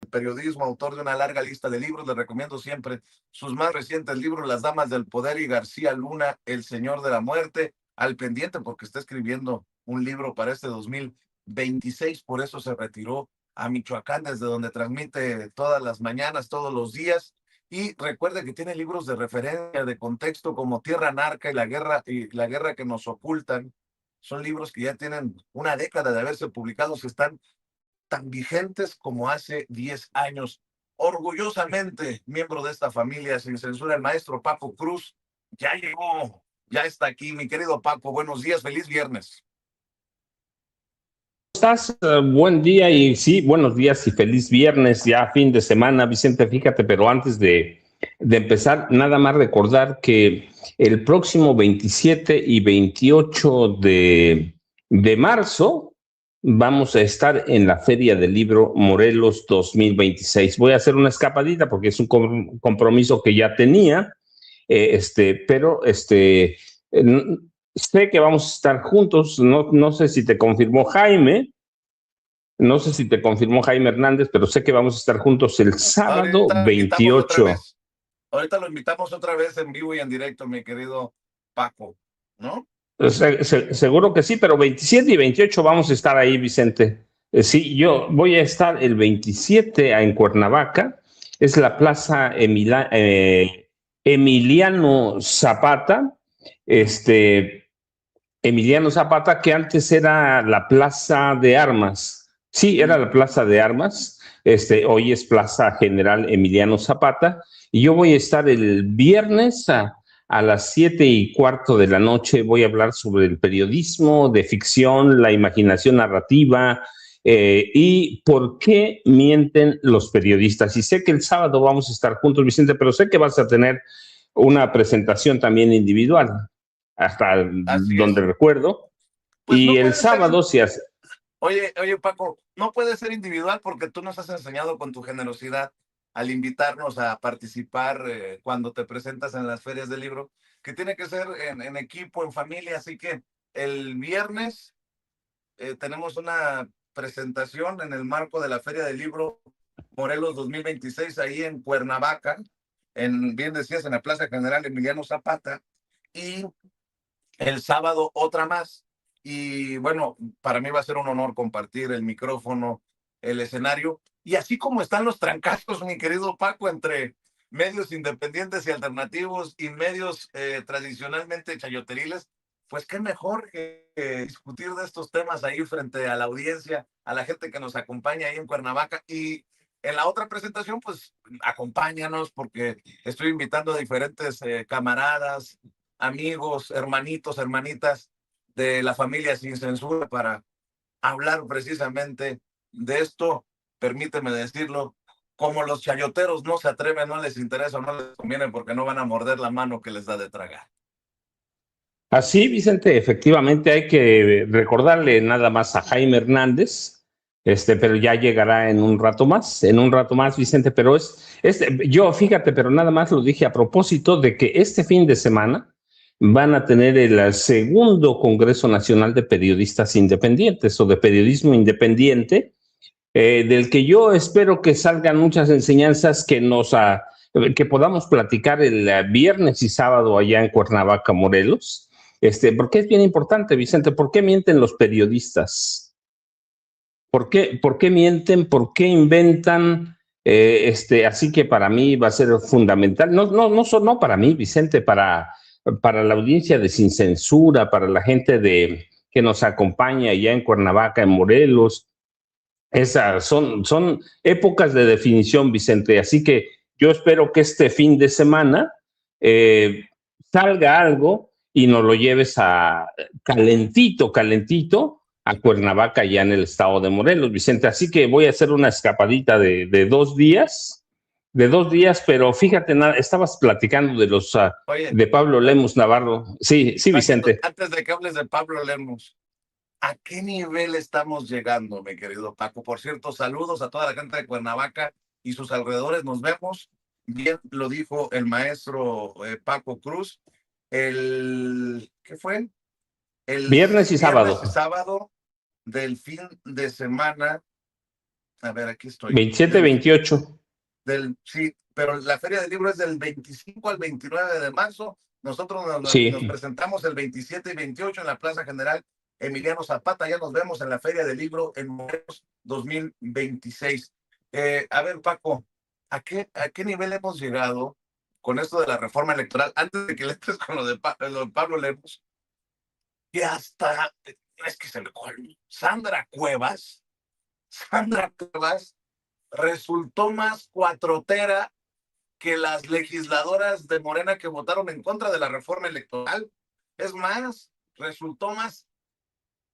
periodismo, autor de una larga lista de libros. Les recomiendo siempre sus más recientes libros, Las Damas del Poder y García Luna, El Señor de la Muerte. Al pendiente porque está escribiendo un libro para este 2026, por eso se retiró a Michoacán, desde donde transmite todas las mañanas, todos los días. Y recuerde que tiene libros de referencia, de contexto, como Tierra Narca y la guerra que nos ocultan. Son libros que ya tienen una década de haberse publicados, que están tan vigentes como hace 10 años. Orgullosamente, miembro de esta familia sin censura, el maestro Paco Cruz, ya llegó, ya está aquí. Mi querido Paco, buenos días, feliz viernes. ¿Estás? Buen día y sí, buenos días y feliz viernes, ya fin de semana, Vicente, fíjate, pero antes de empezar, nada más recordar que el próximo 27 y 28 de marzo vamos a estar en la Feria del Libro Morelos 2026. Voy a hacer una escapadita porque es un compromiso que ya tenía, pero sé que vamos a estar juntos, no sé si te confirmó Jaime, no sé si te confirmó Jaime Hernández, pero sé que vamos a estar juntos el sábado Ahorita lo invitamos otra 28. vez. Ahorita lo invitamos otra vez en vivo y en directo, mi querido Paco, ¿no? Seguro que sí, pero 27 y 28 vamos a estar ahí, Vicente. Sí, yo voy a estar el 27 en Cuernavaca, es la Plaza Emiliano Zapata, Emiliano Zapata, que antes era la Plaza de Armas. Sí, era la Plaza de Armas. Hoy es Plaza General Emiliano Zapata. Y yo voy a estar el viernes a las 7:15 de la noche. Voy a hablar sobre el periodismo de ficción, la imaginación narrativa y por qué mienten los periodistas. Y sé que el sábado vamos a estar juntos, Vicente, pero sé que vas a tener una presentación también individual hasta Así donde es. recuerdo. Pues Y no el puede ser. sábado se hace. Oye, Paco, no puede ser individual porque tú nos has enseñado con tu generosidad al invitarnos a participar cuando te presentas en las ferias del libro, que tiene que ser en equipo, en familia. Así que el viernes tenemos una presentación en el marco de la Feria del Libro Morelos 2026 ahí en Cuernavaca, bien decías, en la Plaza General Emiliano Zapata, y el sábado otra más. Y bueno, para mí va a ser un honor compartir el micrófono, el escenario. Y así como están los trancazos, mi querido Paco, entre medios independientes y alternativos y medios tradicionalmente chayoteriles, pues qué mejor que discutir de estos temas ahí frente a la audiencia, a la gente que nos acompaña ahí en Cuernavaca. Y en la otra presentación, pues acompáñanos porque estoy invitando a diferentes camaradas, amigos, hermanitos, hermanitas de la familia Sin Censura para hablar precisamente de esto. Permíteme decirlo, como los chayoteros no se atreven, no les interesa, no les conviene porque no van a morder la mano que les da de tragar. Así, Vicente, efectivamente hay que recordarle nada más a Jaime Hernández, pero ya llegará en un rato más, Vicente, pero yo, fíjate, pero nada más lo dije a propósito de que este fin de semana van a tener el segundo Congreso Nacional de Periodistas Independientes o de Periodismo Independiente, del que yo espero que salgan muchas enseñanzas que podamos platicar el viernes y sábado allá en Cuernavaca, Morelos. Porque es bien importante, Vicente, ¿por qué mienten los periodistas? ¿Por qué mienten? ¿Por qué inventan? Así que para mí va a ser fundamental, no para mí, Vicente, para la audiencia de Sin Censura, para la gente que nos acompaña allá en Cuernavaca, en Morelos. Esas son épocas de definición, Vicente. Así que yo espero que este fin de semana salga algo y nos lo lleves a calentito a Cuernavaca, ya en el estado de Morelos, Vicente. Así que voy a hacer una escapadita de 2 días, pero fíjate, estabas platicando Oye, de Pablo Lemus Navarro. Sí, Paquito, Vicente. antes de que hables de Pablo Lemus, ¿a qué nivel estamos llegando, mi querido Paco? Por cierto, saludos a toda la gente de Cuernavaca y sus alrededores. Nos vemos. Bien lo dijo el maestro Paco Cruz. ¿Qué fue? El Viernes y viernes y sábado. sábado del fin de semana A ver, aquí estoy. 27, 28. Sí, pero la Feria del Libro es del 25 al 29 de marzo. Nosotros nos Sí. presentamos el 27 y 28 en la Plaza General Emiliano Zapata. Ya nos vemos en la Feria del Libro en Morelos 2026. A ver, Paco, ¿a qué nivel hemos llegado con esto de la reforma electoral? Antes de que le entres con lo de Pablo Lemos, que hasta, es que se le coló, Sandra Cuevas resultó más cuatrotera que las legisladoras de Morena que votaron en contra de la reforma electoral. Es más, resultó más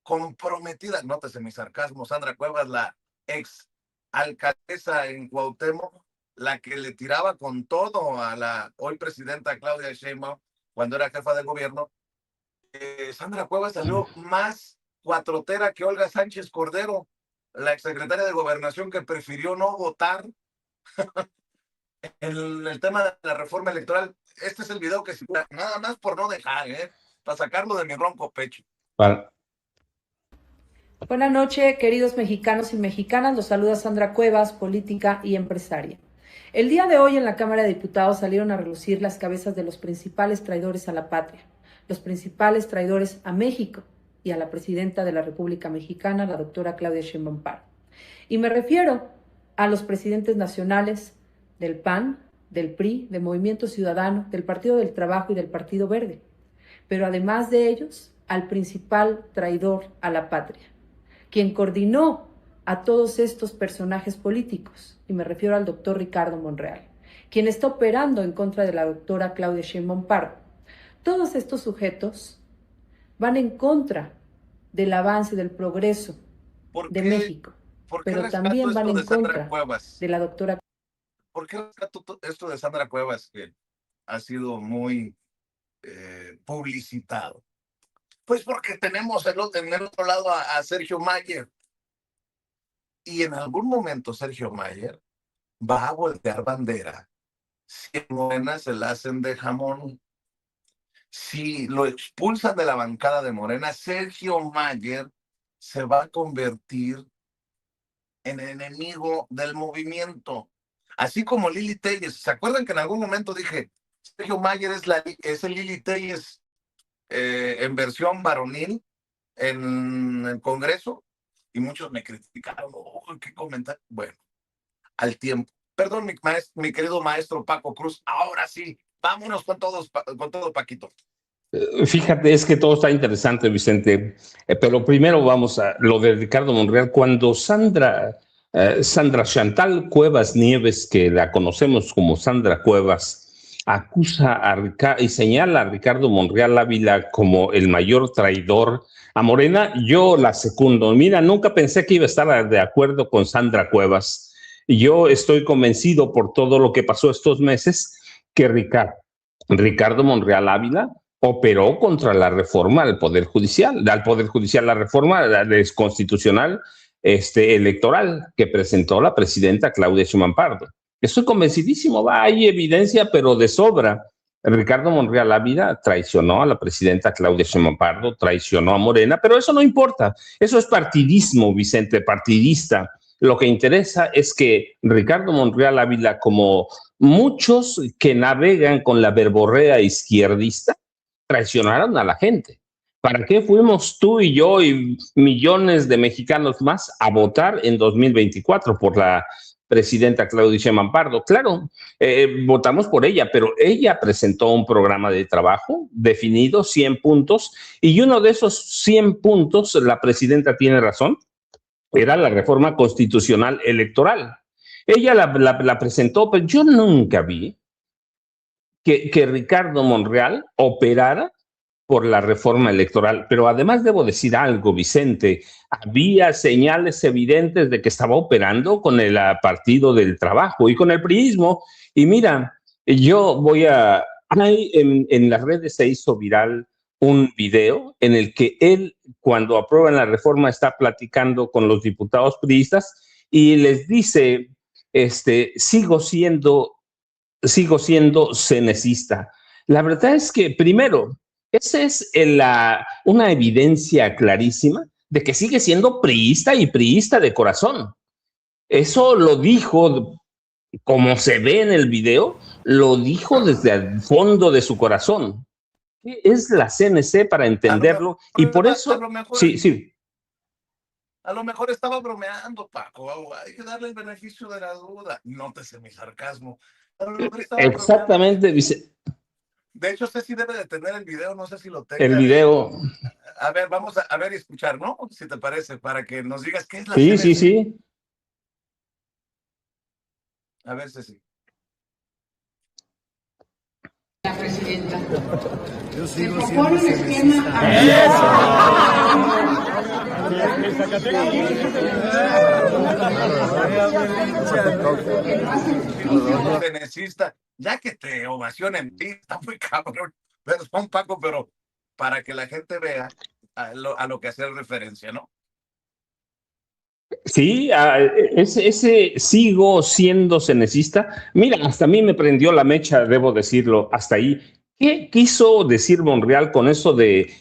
comprometida, nótese mi sarcasmo, Sandra Cuevas, la ex alcaldesa en Cuauhtémoc, la que le tiraba con todo a la hoy presidenta Claudia Sheinbaum cuando era jefa de gobierno. Sandra Cuevas salió más cuatrotera que Olga Sánchez Cordero, la exsecretaria de Gobernación, que prefirió no votar en el tema de la reforma electoral. Este es el video que circula, nada más por no dejar, para sacarlo de mi ronco pecho. Para, Buenas noches, queridos mexicanos y mexicanas. Los saluda Sandra Cuevas, política y empresaria. El día de hoy en la Cámara de Diputados salieron a relucir las cabezas de los principales traidores a la patria, los principales traidores a México y a la presidenta de la República Mexicana, la doctora Claudia Sheinbaum Pardo. Y me refiero a los presidentes nacionales del PAN, del PRI, del Movimiento Ciudadano, del Partido del Trabajo y del Partido Verde. Pero además de ellos, al principal traidor a la patria, quien coordinó a todos estos personajes políticos, y me refiero al doctor Ricardo Monreal, quien está operando en contra de la doctora Claudia Sheinbaum Pardo. Todos estos sujetos van en contra del avance, del progreso de México, pero también van en contra de la doctora. ¿Por qué rescato esto de Sandra Cuevas, que ha sido muy publicitado? Pues porque tenemos en el otro lado a Sergio Mayer. Y en algún momento Sergio Mayer va a voltear bandera si en Morena se la hacen de jamón. Si lo expulsan de la bancada de Morena, Sergio Mayer se va a convertir en enemigo del movimiento. Así como Lili Telles. ¿Se acuerdan que en algún momento dije, Sergio Mayer es el Lili Telles en versión varonil en el Congreso? Y muchos me criticaron, qué comentario. Bueno, al tiempo. Perdón, mi querido maestro Paco Cruz. Ahora sí, vámonos con todo, Paquito. Fíjate, es que todo está interesante, Vicente, pero primero vamos a lo de Ricardo Monreal. Cuando Sandra Chantal Cuevas Nieves, que la conocemos como Sandra Cuevas, acusa y señala a Ricardo Monreal Ávila como el mayor traidor a Morena, yo la secundo. Mira, nunca pensé que iba a estar de acuerdo con Sandra Cuevas. Yo estoy convencido por todo lo que pasó estos meses que Ricardo Monreal Ávila operó contra la reforma al Poder Judicial, la reforma constitucional electoral que presentó la presidenta Claudia Sheinbaum Pardo. Estoy convencidísimo, hay evidencia, pero de sobra. Ricardo Monreal Ávila traicionó a la presidenta Claudia Sheinbaum Pardo, traicionó a Morena, pero eso no importa, eso es partidismo, Vicente, partidista. Lo que interesa es que Ricardo Monreal Ávila, como muchos que navegan con la verborrea izquierdista, traicionaron a la gente. ¿Para qué fuimos tú y yo y millones de mexicanos más a votar en 2024 por la presidenta Claudia Sheinbaum Pardo? Claro, votamos por ella, pero ella presentó un programa de trabajo definido, 100 puntos, y uno de esos 100 puntos, la presidenta tiene razón, era la reforma constitucional electoral. Ella la presentó, pero yo nunca vi que Ricardo Monreal operara por la reforma electoral. Pero además debo decir algo, Vicente, había señales evidentes de que estaba operando con el Partido del Trabajo y con el priismo. Y mira, en las redes se hizo viral un video en el que él, cuando aprueban la reforma, está platicando con los diputados priistas y les dice, sigo siendo cenecista. La verdad es que, primero, esa es una evidencia clarísima de que sigue siendo priista y priista de corazón. Eso lo dijo, como se ve en el video, lo dijo desde el fondo de su corazón. ¿Qué es la CNC para entenderlo? Y por eso, sí, sí. A lo mejor estaba bromeando, Paco. Hay que darle el beneficio de la duda. Nótese mi sarcasmo. A lo mejor estaba Exactamente, bromeando. De hecho, Ceci debe de tener el video, no sé si lo tenga. El video. A ver, vamos a ver y escuchar, ¿no? Si te parece, para que nos digas qué es la CNC. Sí, sí. A ver, Ceci. La presidenta. Se propone un esquema. Cenecista, ya que te ovacionen, está muy cabrón. Perdón, Paco, pero para que la gente vea a lo que hace referencia, ¿no? Sí, ese sigo siendo cenecista. Mira, hasta a mí me prendió la mecha, debo decirlo, hasta ahí. ¿Qué quiso decir Monreal con eso de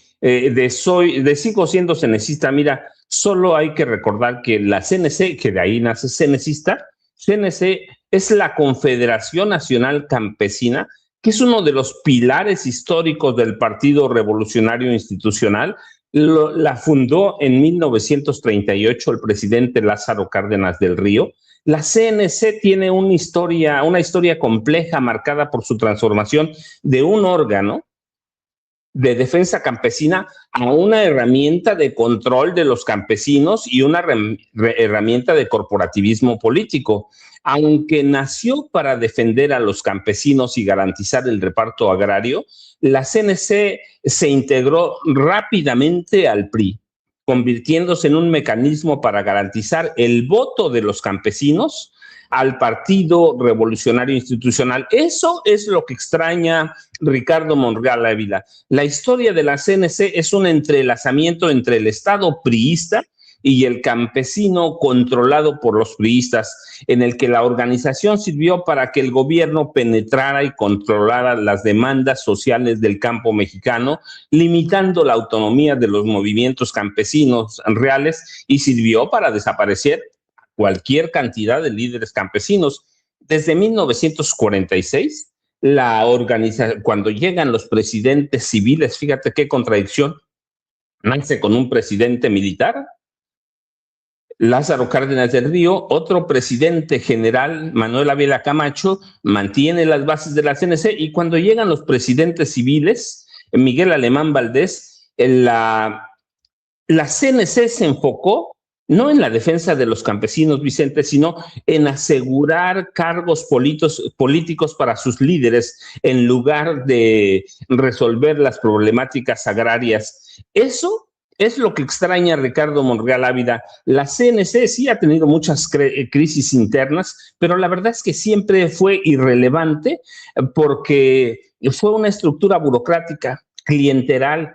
sigo siendo cenecista? Mira, solo hay que recordar que la CNC, que de ahí nace cenecista, CNC es la Confederación Nacional Campesina, que es uno de los pilares históricos del Partido Revolucionario Institucional. La fundó en 1938 el presidente Lázaro Cárdenas del Río. La CNC tiene una historia compleja marcada por su transformación de un órgano de defensa campesina a una herramienta de control de los campesinos y una herramienta de corporativismo político. Aunque nació para defender a los campesinos y garantizar el reparto agrario, la CNC se integró rápidamente al PRI, convirtiéndose en un mecanismo para garantizar el voto de los campesinos al Partido Revolucionario Institucional. Eso es lo que extraña Ricardo Monreal Ávila. La historia de la CNC es un entrelazamiento entre el Estado priista y el campesino controlado por los priistas, en el que la organización sirvió para que el gobierno penetrara y controlara las demandas sociales del campo mexicano, limitando la autonomía de los movimientos campesinos reales, y sirvió para desaparecer cualquier cantidad de líderes campesinos. Desde 1946, cuando llegan los presidentes civiles, fíjate qué contradicción, nace con un presidente militar, Lázaro Cárdenas del Río, otro presidente general, Manuel Ávila Camacho, mantiene las bases de la CNC, y cuando llegan los presidentes civiles, Miguel Alemán Valdés, la CNC se enfocó no en la defensa de los campesinos, Vicente, sino en asegurar cargos políticos para sus líderes en lugar de resolver las problemáticas agrarias. Eso es lo que extraña a Ricardo Monreal Ávila. La CNC sí ha tenido muchas crisis internas, pero la verdad es que siempre fue irrelevante porque fue una estructura burocrática, clienteral,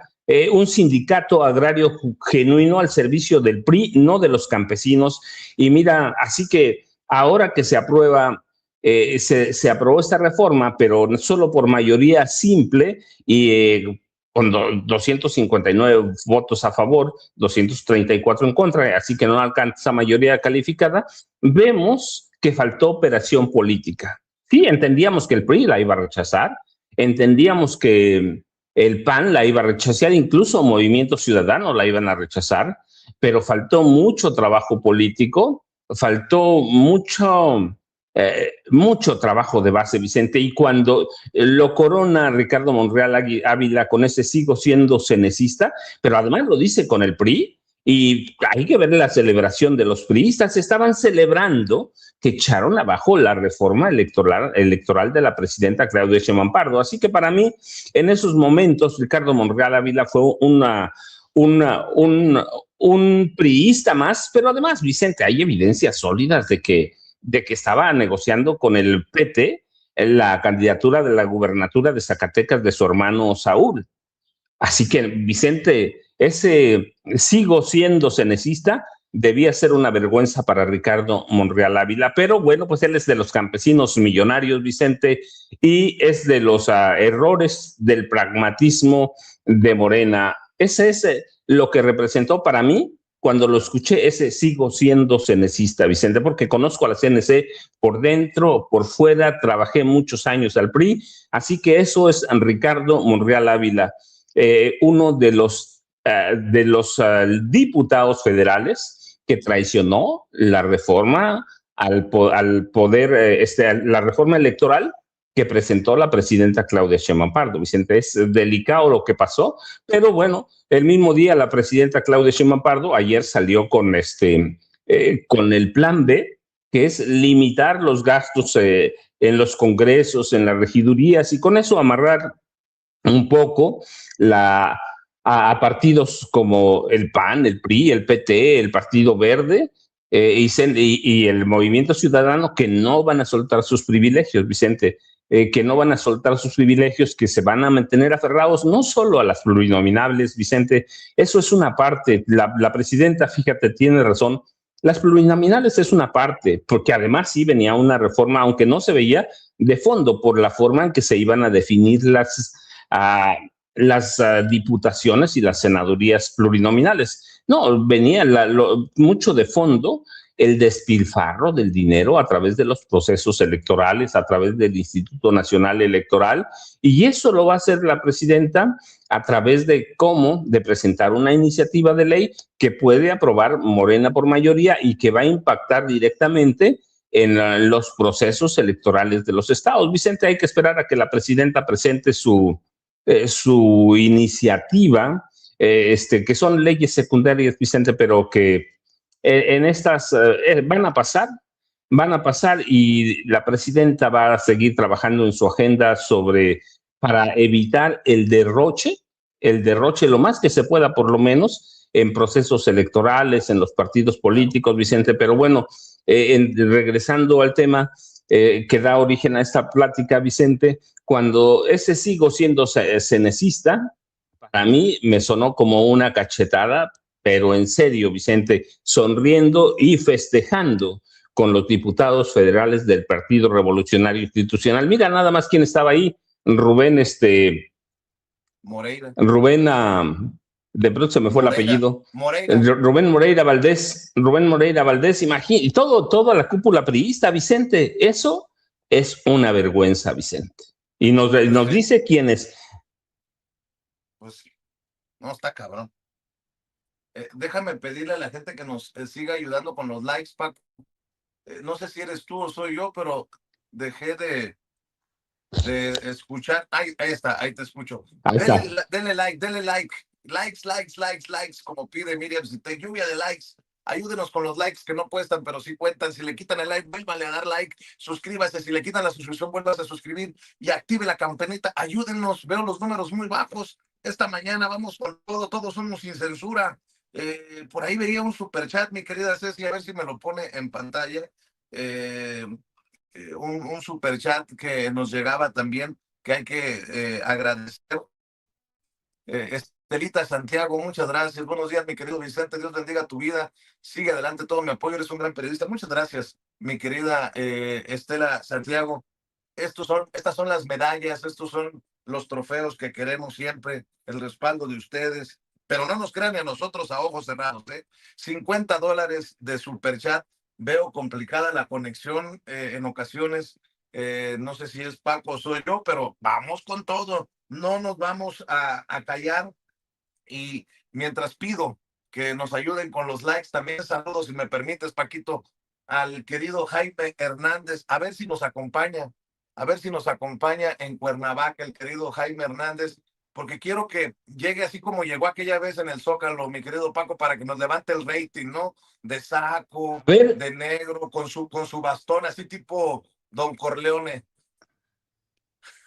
un sindicato agrario genuino al servicio del PRI, no de los campesinos. Y mira, así que ahora que se aprueba, se aprobó esta reforma, pero solo por mayoría simple y con 259 votos a favor, 234 en contra, así que no alcanza mayoría calificada, vemos que faltó operación política. Sí, entendíamos que el PRI la iba a rechazar, entendíamos que el PAN la iba a rechazar, incluso Movimiento Ciudadano la iban a rechazar, pero faltó mucho trabajo político, faltó mucho trabajo de base, Vicente, y cuando lo corona Ricardo Monreal Ávila con ese sigo siendo cenecista, pero además lo dice con el PRI, y hay que ver la celebración de los priistas. Estaban celebrando que echaron abajo la reforma electoral de la presidenta Claudia Sheinbaum Pardo. Así que para mí, en esos momentos, Ricardo Monreal Ávila fue un priista más, pero además, Vicente, hay evidencias sólidas de que estaba negociando con el PT en la candidatura de la gubernatura de Zacatecas de su hermano Saúl. Así que, Vicente, ese sigo siendo cenecista debía ser una vergüenza para Ricardo Monreal Ávila, pero bueno, pues él es de los campesinos millonarios, Vicente, y es de los errores del pragmatismo de Morena. Ese es lo que representó para mí cuando lo escuché, ese sigo siendo cenecista, Vicente, porque conozco a la CNC por dentro, por fuera, trabajé muchos años al PRI, así que eso es Ricardo Monreal Ávila, uno de los diputados federales que traicionó la reforma al poder, la reforma electoral que presentó la presidenta Claudia Sheinbaum Pardo. Vicente, es delicado lo que pasó, pero bueno, el mismo día la presidenta Claudia Sheinbaum Pardo ayer salió con con el plan B, que es limitar los gastos en los congresos, en las regidurías, y con eso amarrar un poco a partidos como el PAN, el PRI, el PT, el Partido Verde, y el Movimiento Ciudadano, que no van a soltar sus privilegios, Vicente, que no van a soltar sus privilegios, que se van a mantener aferrados no solo a las plurinominables, Vicente, eso es una parte. La presidenta, fíjate, tiene razón, las plurinominales es una parte, porque además sí venía una reforma, aunque no se veía de fondo, por la forma en que se iban a definir las diputaciones y las senadurías plurinominales. No, venía mucho de fondo el despilfarro del dinero a través de los procesos electorales, a través del Instituto Nacional Electoral, y eso lo va a hacer la presidenta a través de presentar una iniciativa de ley que puede aprobar Morena por mayoría y que va a impactar directamente en los procesos electorales de los estados. Vicente, hay que esperar a que la presidenta presente su iniciativa, que son leyes secundarias, Vicente, pero que en estas van a pasar, y la presidenta va a seguir trabajando en su agenda para evitar el derroche lo más que se pueda, por lo menos en procesos electorales, en los partidos políticos, Vicente. Pero bueno, regresando al tema que da origen a esta plática, Vicente, cuando sigo siendo cenecista, para mí me sonó como una cachetada, pero en serio, Vicente, sonriendo y festejando con los diputados federales del Partido Revolucionario Institucional. Mira nada más quién estaba ahí, Rubén, Moreira. De pronto se me fue el apellido. Moreira. Rubén Moreira Valdés, imagínate, y toda la cúpula priista, Vicente, eso es una vergüenza, Vicente. Y nos dice quién es. Pues no, está cabrón. Déjame pedirle a la gente que nos siga ayudando con los likes, Paco. No sé si eres tú o soy yo, pero dejé de escuchar. Ahí está, ahí te escucho. Denle like. Likes, como pide Miriam. Si te lluvia de likes, ayúdenos con los likes que no cuestan, pero sí cuentan. Si le quitan el like, vuélvale a dar like. Suscríbase. Si le quitan la suscripción, vuélvase a suscribir y active la campanita. Ayúdenos. Veo los números muy bajos. Esta mañana vamos con todo. Todos somos sin censura. Por ahí veía un superchat, mi querida Ceci, a ver si me lo pone en pantalla. Un superchat que nos llegaba también, que hay que agradecer. Estelita Santiago, muchas gracias. Buenos días, mi querido Vicente. Dios bendiga tu vida. Sigue adelante, todo mi apoyo. Eres un gran periodista. Muchas gracias, mi querida Estela Santiago. Estas son las medallas, estos son los trofeos que queremos siempre, el respaldo de ustedes. Pero no nos crean a nosotros a ojos cerrados, $50 de superchat. Veo complicada la conexión en ocasiones. No sé si es Paco o soy yo, pero vamos con todo. No nos vamos a callar. Y mientras pido que nos ayuden con los likes, también saludo, si me permites, Paquito, al querido Jaime Hernández, a ver si nos acompaña en Cuernavaca el querido Jaime Hernández, porque quiero que llegue así como llegó aquella vez en el Zócalo, mi querido Paco, para que nos levante el rating, ¿no? De saco, de negro, con su bastón, así tipo Don Corleone.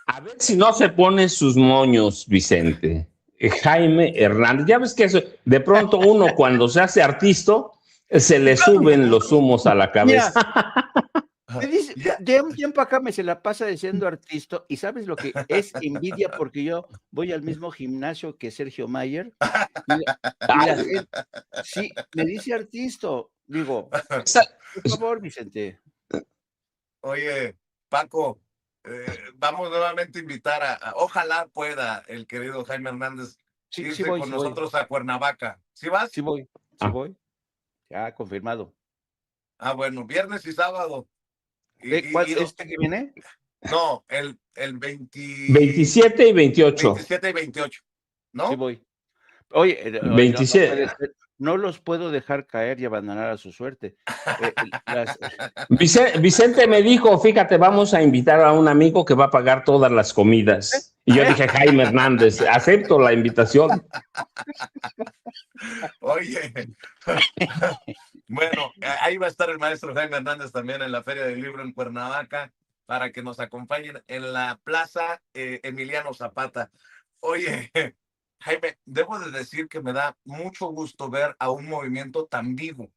A ver si no se pone sus moños, Vicente. Jaime Hernández. Ya ves que eso, de pronto uno cuando se hace artista, se le suben los humos a la cabeza. Me dice, de un tiempo acá me se la pasa diciendo artista, y ¿sabes lo que es envidia? Porque yo voy al mismo gimnasio que Sergio Mayer, y la gente, sí, me dice artista. Digo, por favor, Vicente. Oye, Paco, vamos nuevamente a invitar ojalá pueda el querido Jaime Hernández irse con nosotros a Cuernavaca. ¿Sí vas? Sí voy. Ya, confirmado. Ah, bueno, viernes y sábado. ¿Cuál, este que viene? No, el 27 y 28. 27 y 28, Sí ¿no? voy. Oye, no 27. puede ser. No los puedo dejar caer y abandonar a su suerte. Las, Vicente me dijo, fíjate, vamos a invitar a un amigo que va a pagar todas las comidas. Y yo dije, Jaime Hernández, acepto la invitación. Oye, bueno, ahí va a estar el maestro Jaime Hernández también en la Feria del Libro en Cuernavaca para que nos acompañen en la Plaza Emiliano Zapata. Oye, Jaime, debo de decir que me da mucho gusto ver a un movimiento tan vivo.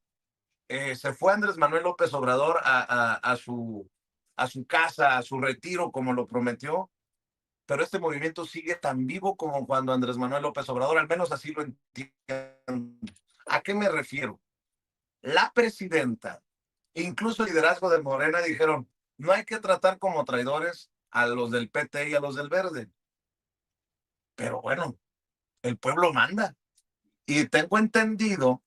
Se fue Andrés Manuel López Obrador a su casa, a su retiro, como lo prometió, pero este movimiento sigue tan vivo como cuando Andrés Manuel López Obrador, al menos así lo entiendo. ¿A qué me refiero? La presidenta, incluso el liderazgo de Morena dijeron, no hay que tratar como traidores a los del PT y a los del Verde. Pero bueno, el pueblo manda. Y tengo entendido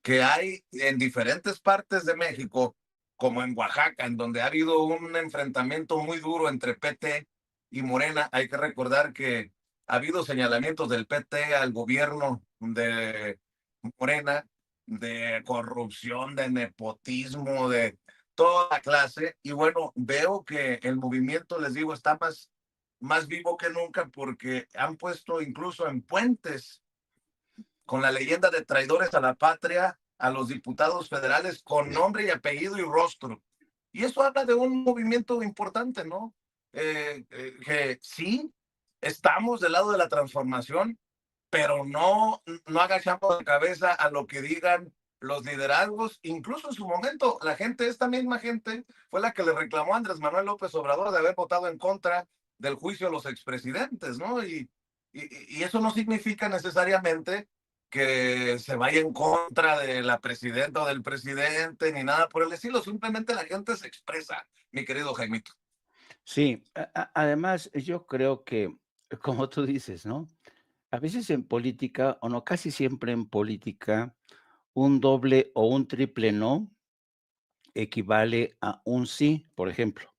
que hay en diferentes partes de México, como en Oaxaca, en donde ha habido un enfrentamiento muy duro entre PT y Morena. Hay que recordar que ha habido señalamientos del PT al gobierno de Morena, de corrupción, de nepotismo, de toda clase. Y bueno, veo que el movimiento, les digo, está más vivo que nunca porque han puesto incluso en puentes con la leyenda de traidores a la patria a los diputados federales con nombre y apellido y rostro. Y eso habla de un movimiento importante, ¿no? Que sí, estamos del lado de la transformación, pero no agachamos la cabeza a lo que digan los liderazgos. Incluso en su momento, la gente, esta misma gente, fue la que le reclamó a Andrés Manuel López Obrador de haber votado en contra del juicio a los expresidentes, ¿no? Y eso no significa necesariamente que se vaya en contra de la presidenta o del presidente, ni nada por el estilo. Simplemente la gente se expresa, mi querido Jaimito. sí, además yo creo que, como tú dices, ¿no? A veces en política, o no, casi siempre en política, un doble o un triple no equivale a un sí, por ejemplo.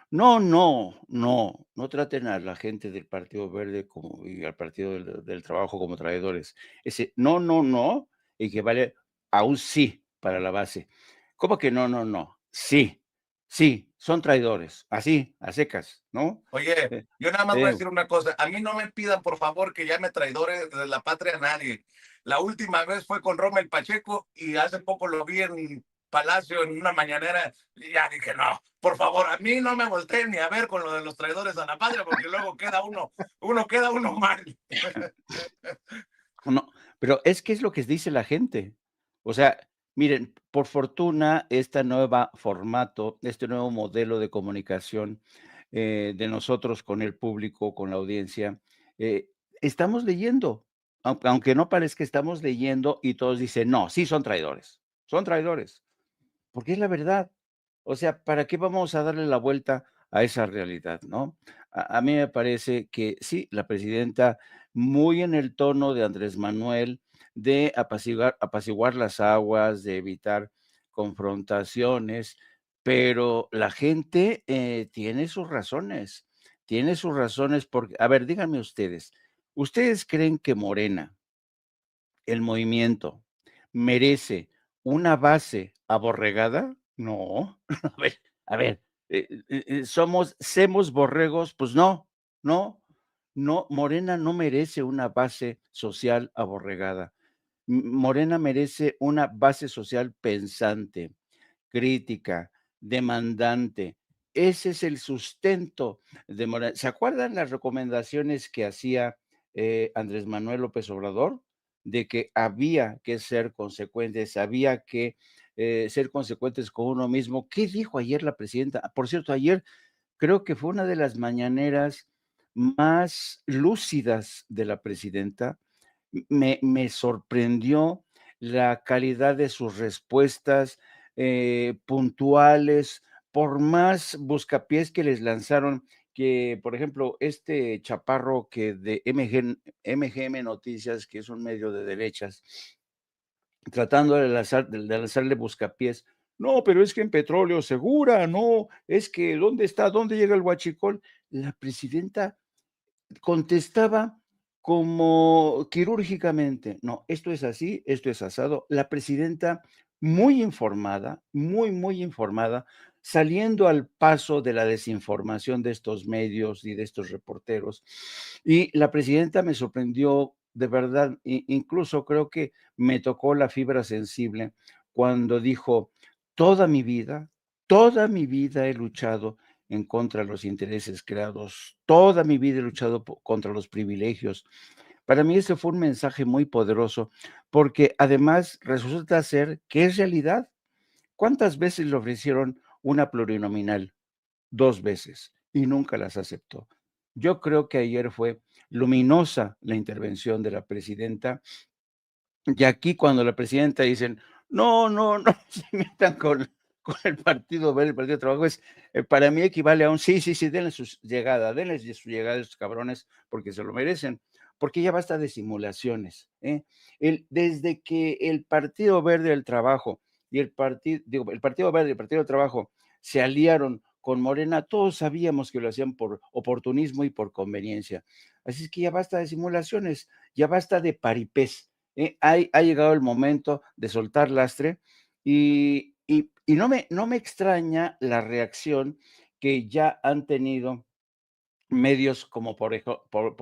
No, no, no, no traten a la gente del Partido Verde como, y al Partido del Trabajo como traidores. Ese no, no, no equivale a un sí para la base. ¿Cómo que no, no, no? Sí, sí, son traidores, así, a secas, ¿no? Oye, Eh, yo nada más voy a eh, decir una cosa. A mí no me pidan, por favor, que llame traidores de la patria a nadie. La última vez fue con Rommel Pacheco y hace poco lo vi en Palacio en una mañanera y ya dije, no, por favor, a mí no me volteen ni a ver con lo de los traidores a la patria porque luego queda queda uno mal. no, pero es que es lo que dice la gente. O sea, miren, por fortuna, este nuevo formato, este nuevo modelo de comunicación de nosotros con el público, con la audiencia, eh, estamos leyendo, aunque no parezca, estamos leyendo y todos dicen, no, sí son traidores, porque es la verdad. O sea, ¿para qué vamos a darle la vuelta a esa realidad, no? A mí me parece que sí, la presidenta, muy en el tono de Andrés Manuel, de apaciguar las aguas, de evitar confrontaciones, pero la gente tiene sus razones porque, a ver, díganme ¿ustedes creen que Morena, el movimiento, merece una base aborregada? No. A ver, ¿semos borregos? Pues no, no, no, Morena no merece una base social aborregada. Morena merece una base social pensante, crítica, demandante. Ese es el sustento de Morena. ¿Se acuerdan las recomendaciones que hacía Andrés Manuel López Obrador? De que había que ser consecuentes, había que ser consecuentes con uno mismo. ¿Qué dijo ayer la presidenta? Por cierto, ayer creo que fue una de las mañaneras más lúcidas de la presidenta. Me sorprendió la calidad de sus respuestas puntuales, por más buscapiés que les lanzaron, que por ejemplo, este chaparro que de MGM Noticias, que es un medio de derechas, tratando de lanzarle buscapiés. No, pero es que en Petróleo Segura, no, es que ¿dónde llega el huachicol? La presidenta contestaba como quirúrgicamente, no, esto es así, esto es asado. La presidenta muy informada, muy informada, saliendo al paso de la desinformación de estos medios y de estos reporteros. Y la presidenta me sorprendió de verdad, incluso creo que me tocó la fibra sensible cuando dijo, toda mi vida he luchado en contra de los intereses creados. Toda mi vida he luchado contra los privilegios. Para mí ese fue un mensaje muy poderoso porque además resulta ser que es realidad. ¿Cuántas veces le ofrecieron una plurinominal? 2 veces y nunca las aceptó. Yo creo que ayer fue luminosa la intervención de la presidenta y aquí cuando la presidenta dicen, no se metan con el Partido Verde, el Partido de Trabajo, para mí equivale a un sí, denles su llegada a estos cabrones porque se lo merecen, porque ya basta de simulaciones. Desde que el Partido Verde del Trabajo y el Partido Verde y el Partido del Trabajo se aliaron con Morena, todos sabíamos que lo hacían por oportunismo y por conveniencia. Así es que ya basta de simulaciones, ya basta de paripés. Ha llegado el momento de soltar lastre y no me extraña la reacción que ya han tenido medios como por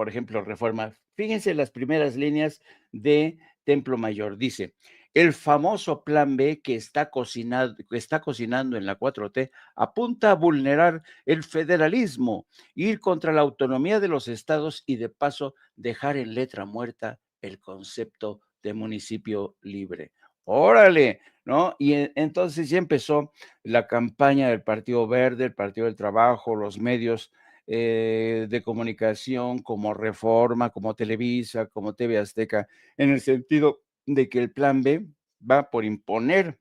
ejemplo Reforma. Fíjense las primeras líneas de Templo Mayor. Dice, el famoso plan B que está cocinando en la 4T apunta a vulnerar el federalismo, ir contra la autonomía de los estados y de paso dejar en letra muerta el concepto de municipio libre. ¡Órale! ¿No? Y entonces ya empezó la campaña del Partido Verde, el Partido del Trabajo, los medios de comunicación como Reforma, como Televisa, como TV Azteca, en el sentido de que el plan B va por imponer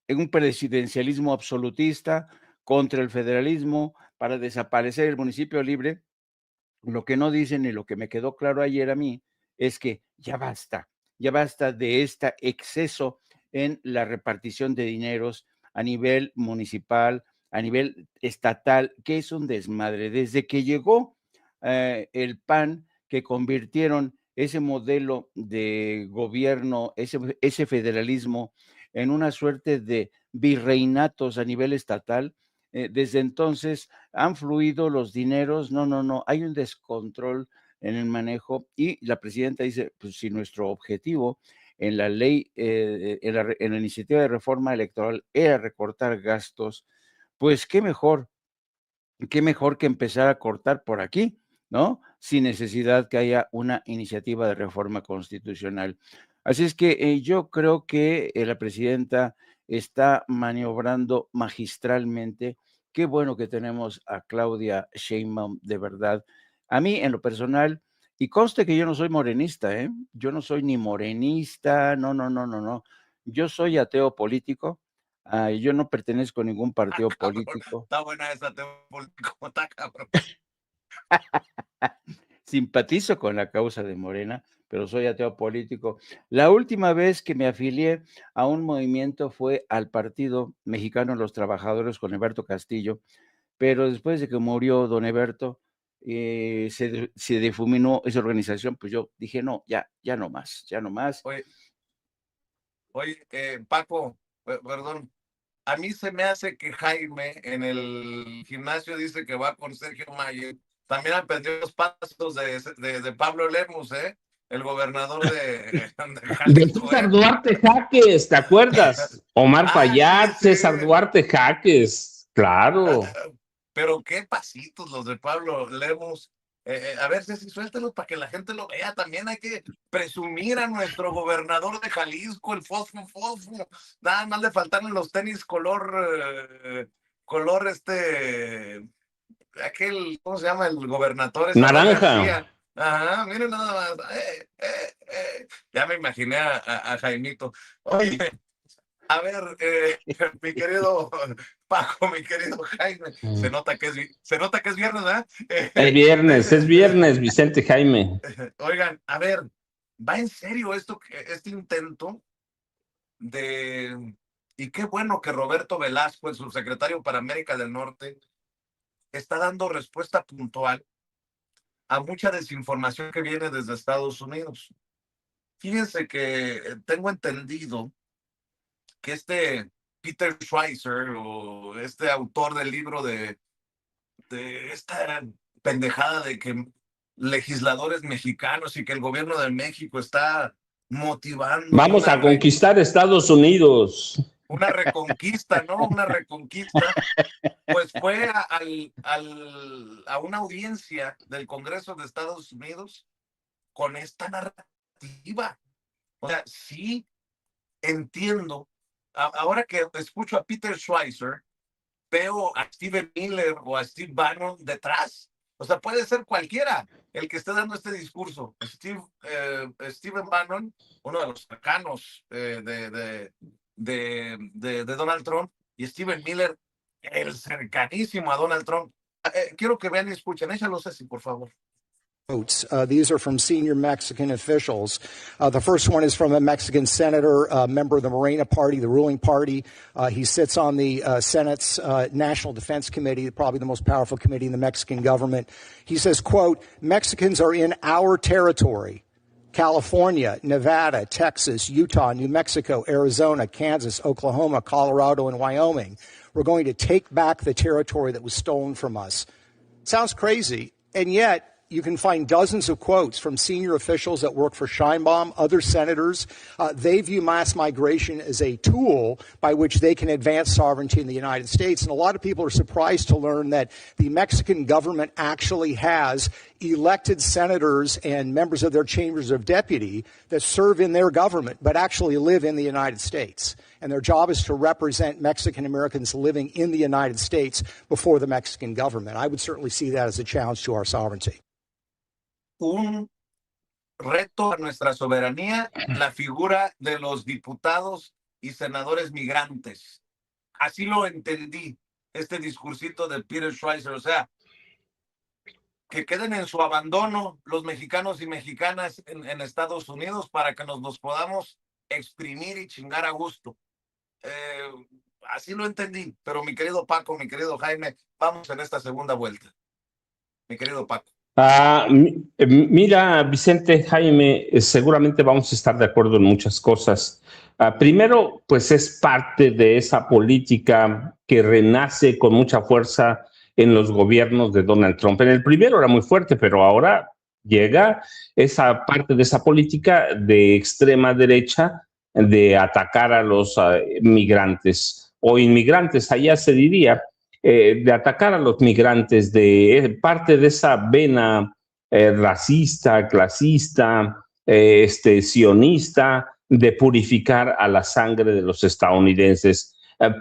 en un presidencialismo absolutista contra el federalismo para desaparecer el municipio libre. Lo que no dicen y lo que me quedó claro ayer a mí es que ya basta de este exceso en la repartición de dineros a nivel municipal, a nivel estatal, que es un desmadre. Desde que llegó el PAN, que convirtieron ese modelo de gobierno, ese federalismo, en una suerte de virreinatos a nivel estatal, desde entonces han fluido los dineros, no, hay un descontrol en el manejo y la presidenta dice, pues si nuestro objetivo en la ley, en la iniciativa de reforma electoral era recortar gastos, pues qué mejor que empezar a cortar por aquí, ¿no? Sin necesidad que haya una iniciativa de reforma constitucional. Así es que yo creo que la presidenta está maniobrando magistralmente. Qué bueno que tenemos a Claudia Sheinbaum, de verdad. A mí, en lo personal, y conste que yo no soy morenista, ¿eh? Yo no soy ni morenista, no. Yo soy ateo político. Yo no pertenezco a ningún partido político. Está buena esa ateo político, está cabrón. Simpatizo con la causa de Morena, pero soy ateo político. La última vez que me afilié a un movimiento fue al Partido Mexicano de los Trabajadores con Eberto Castillo, pero después de que murió don Eberto, se difuminó esa organización, pues yo dije, no, ya no más. Oye, Paco, perdón, a mí se me hace que Jaime en el gimnasio dice que va con Sergio Mayer. También aprendió los pasos de Pablo Lemus, el gobernador de De Jalisco. César Duarte Jaques, ¿te acuerdas? Omar Fayad, sí. César Duarte Jaques, claro. Pero qué pasitos los de Pablo Lemus. A ver, Ceci, suéltalos para que la gente lo vea. También hay que presumir a nuestro gobernador de Jalisco, el fosfo. Nada más le faltaron los tenis color aquel, ¿cómo se llama? El gobernador Naranja. Ajá, miren nada más. Ya me imaginé a Jaimito. Oye, a ver, mi querido Paco, mi querido Jaime, se nota que es viernes, ¿verdad? Es viernes, Vicente Jaime. Oigan, a ver, ¿Va en serio este intento de... Y qué bueno que Roberto Velasco, el subsecretario para América del Norte, está dando respuesta puntual a mucha desinformación que viene desde Estados Unidos. Fíjense que tengo entendido que Peter Schweizer, o este autor del libro de esta pendejada de que legisladores mexicanos y que el gobierno de México está motivando. Vamos a conquistar Estados Unidos. Una reconquista, ¿no? Una reconquista. Pues fue a una audiencia del Congreso de Estados Unidos con esta narrativa. O sea, sí entiendo. Ahora que escucho a Peter Schweizer, veo a Stephen Miller o a Steve Bannon detrás. O sea, puede ser cualquiera el que esté dando este discurso. Stephen Bannon, uno de los cercanos de Donald Trump, y Stephen Miller, el cercanísimo a Donald Trump. Quiero que vean y escuchen. Échalos así, por favor. These are from senior Mexican officials. The first one is from a Mexican senator, a member of the Morena Party, the ruling party. He sits on the Senate's National Defense Committee, probably the most powerful committee in the Mexican government. He says, quote, Mexicans are in our territory. California, Nevada, Texas, Utah, New Mexico, Arizona, Kansas, Oklahoma, Colorado, and Wyoming. We're going to take back the territory that was stolen from us. Sounds crazy, and yet you can find dozens of quotes from senior officials that work for Sheinbaum, other senators. They view mass migration as a tool by which they can advance sovereignty in the United States. And a lot of people are surprised to learn that the Mexican government actually has elected senators and members of their chambers of deputy that serve in their government, but actually live in the United States. And their job is to represent Mexican Americans living in the United States before the Mexican government. I would certainly see that as a challenge to our sovereignty. Un reto a nuestra soberanía, la figura de los diputados y senadores migrantes. Así lo entendí, este discursito de Peter Schweizer. O sea, que queden en su abandono los mexicanos y mexicanas en Estados Unidos para que nos podamos exprimir y chingar a gusto. Así lo entendí, pero mi querido Paco, mi querido Jaime, vamos en esta segunda vuelta. Mi querido Paco. Mira, Vicente, Jaime, seguramente vamos a estar de acuerdo en muchas cosas. Primero, pues es parte de esa política que renace con mucha fuerza en los gobiernos de Donald Trump. En el primero era muy fuerte, pero ahora llega esa parte de esa política de extrema derecha de atacar a los migrantes o inmigrantes, allá se diría, de atacar a los migrantes, de parte de esa vena racista, clasista, sionista, de purificar a la sangre de los estadounidenses,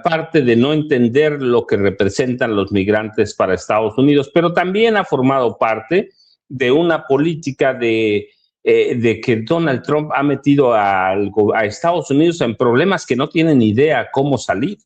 parte de no entender lo que representan los migrantes para Estados Unidos, pero también ha formado parte de una política de que Donald Trump ha metido a Estados Unidos en problemas que no tienen idea cómo salir.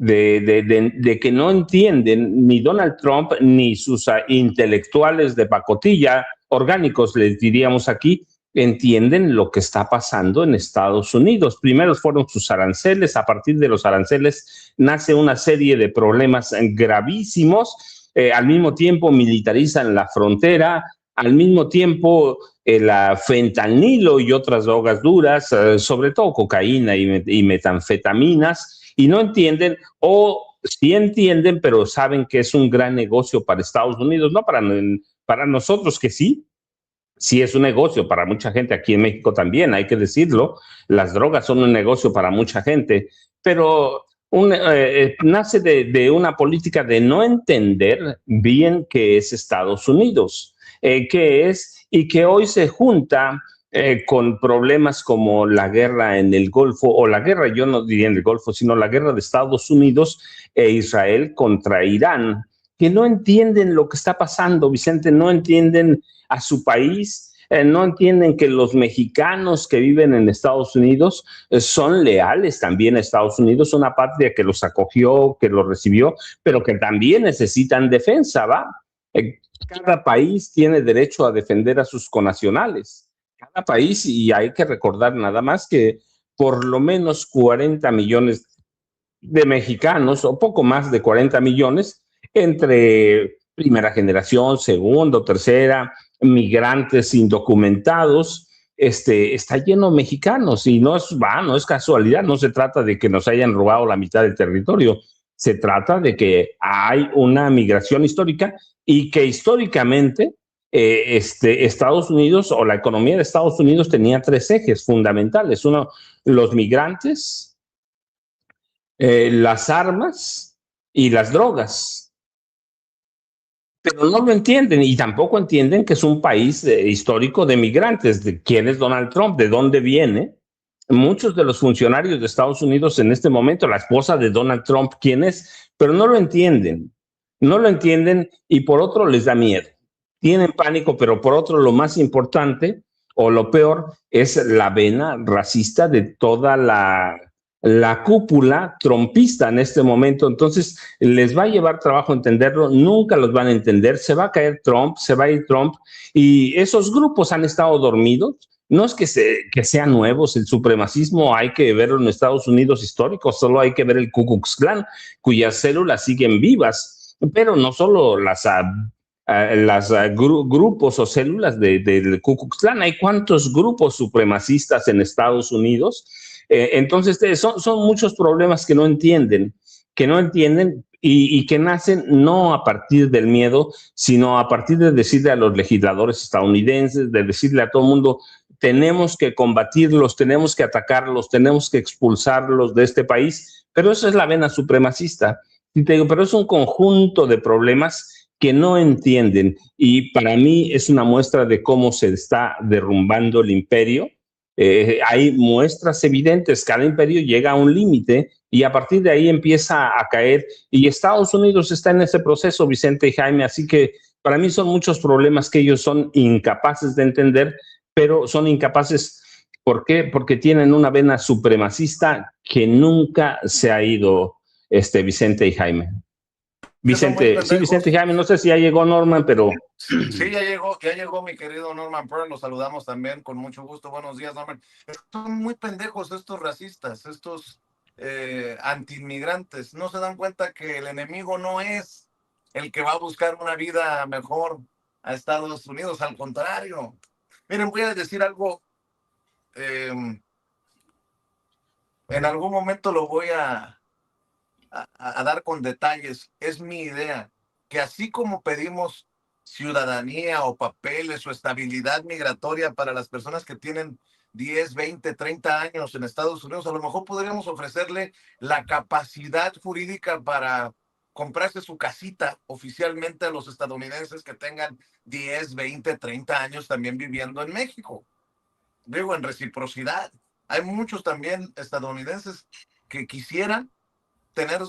De que no entienden ni Donald Trump ni sus intelectuales de pacotilla, orgánicos les diríamos aquí, entienden lo que está pasando en Estados Unidos. Primero fueron sus aranceles, a partir de los aranceles nace una serie de problemas gravísimos, al mismo tiempo militarizan la frontera, al mismo tiempo el fentanilo y otras drogas duras, sobre todo cocaína y metanfetaminas, y no entienden, o sí entienden, pero saben que es un gran negocio para Estados Unidos, no para nosotros que sí es un negocio para mucha gente, aquí en México también, hay que decirlo, las drogas son un negocio para mucha gente, pero nace de una política de no entender bien qué es Estados Unidos, qué es, y que hoy se junta con problemas como la guerra en el Golfo, o la guerra, yo no diría en el Golfo, sino la guerra de Estados Unidos e Israel contra Irán, que no entienden lo que está pasando, Vicente, no entienden a su país, no entienden que los mexicanos que viven en Estados Unidos son leales también a Estados Unidos, una patria que los acogió, que los recibió, pero que también necesitan defensa, ¿va? Cada país tiene derecho a defender a sus connacionales. cada país, y hay que recordar nada más que por lo menos 40 millones de mexicanos, o poco más de 40 millones, entre primera generación, segundo, tercera, migrantes indocumentados, está lleno de mexicanos y no es casualidad, no se trata de que nos hayan robado la mitad del territorio, se trata de que hay una migración histórica y que históricamente Estados Unidos o la economía de Estados Unidos tenía tres ejes fundamentales. Uno, los migrantes, las armas y las drogas. Pero no lo entienden y tampoco entienden que es un país histórico de migrantes. ¿De quién es Donald Trump? ¿De dónde viene? Muchos de los funcionarios de Estados Unidos en este momento, la esposa de Donald Trump, ¿quién es? Pero no lo entienden. No lo entienden y por otro les da miedo. Tienen pánico, pero por otro lo más importante o lo peor es la vena racista de toda la cúpula trompista en este momento. Entonces, les va a llevar trabajo entenderlo, nunca los van a entender, se va a caer Trump, se va a ir Trump, y esos grupos han estado dormidos. No es que sean nuevos, el supremacismo hay que verlo en Estados Unidos históricos, solo hay que ver el Ku Klux Klan, cuyas células siguen vivas, pero no solo grupos o células del Ku Klux Klan, hay cuántos grupos supremacistas en Estados Unidos. Entonces, son muchos problemas que no entienden y que nacen no a partir del miedo, sino a partir de decirle a los legisladores estadounidenses, de decirle a todo el mundo, tenemos que combatirlos, tenemos que atacarlos, tenemos que expulsarlos de este país, pero eso es la vena supremacista. Y te digo, pero es un conjunto de problemas que no entienden y para mí es una muestra de cómo se está derrumbando el imperio. Hay muestras evidentes, cada imperio llega a un límite y a partir de ahí empieza a caer y Estados Unidos está en ese proceso, Vicente y Jaime, así que para mí son muchos problemas que ellos son incapaces de entender, pero son incapaces, ¿por qué? Porque tienen una vena supremacista que nunca se ha ido, Vicente y Jaime. Vicente, sí, Vicente y Jaime, no sé si ya llegó Norman, pero... Sí, ya llegó mi querido Norman Pearl, lo saludamos también con mucho gusto. Buenos días, Norman. Son muy pendejos estos racistas, estos antiinmigrantes. No se dan cuenta que el enemigo no es el que va a buscar una vida mejor a Estados Unidos, al contrario. Miren, voy a decir algo, en algún momento lo voy a dar con detalles. Es mi idea, que así como pedimos ciudadanía o papeles o estabilidad migratoria para las personas que tienen 10, 20, 30 años en Estados Unidos, a lo mejor podríamos ofrecerle la capacidad jurídica para comprarse su casita oficialmente a los estadounidenses que tengan 10, 20, 30 años también viviendo en México. Digo, en reciprocidad. Hay muchos también estadounidenses que quisieran tener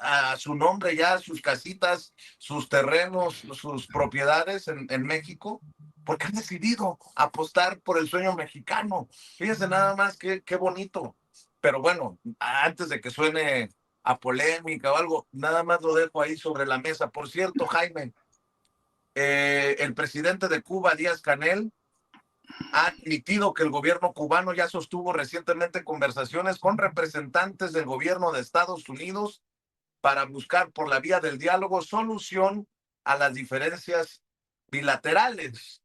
a su nombre ya sus casitas, sus terrenos, sus propiedades en México, porque han decidido apostar por el sueño mexicano. Fíjense nada más qué bonito. Pero bueno, antes de que suene a polémica o algo, nada más lo dejo ahí sobre la mesa. Por cierto, Jaime, el presidente de Cuba, Díaz-Canel, ha admitido que el gobierno cubano ya sostuvo recientemente conversaciones con representantes del gobierno de Estados Unidos para buscar por la vía del diálogo solución a las diferencias bilaterales.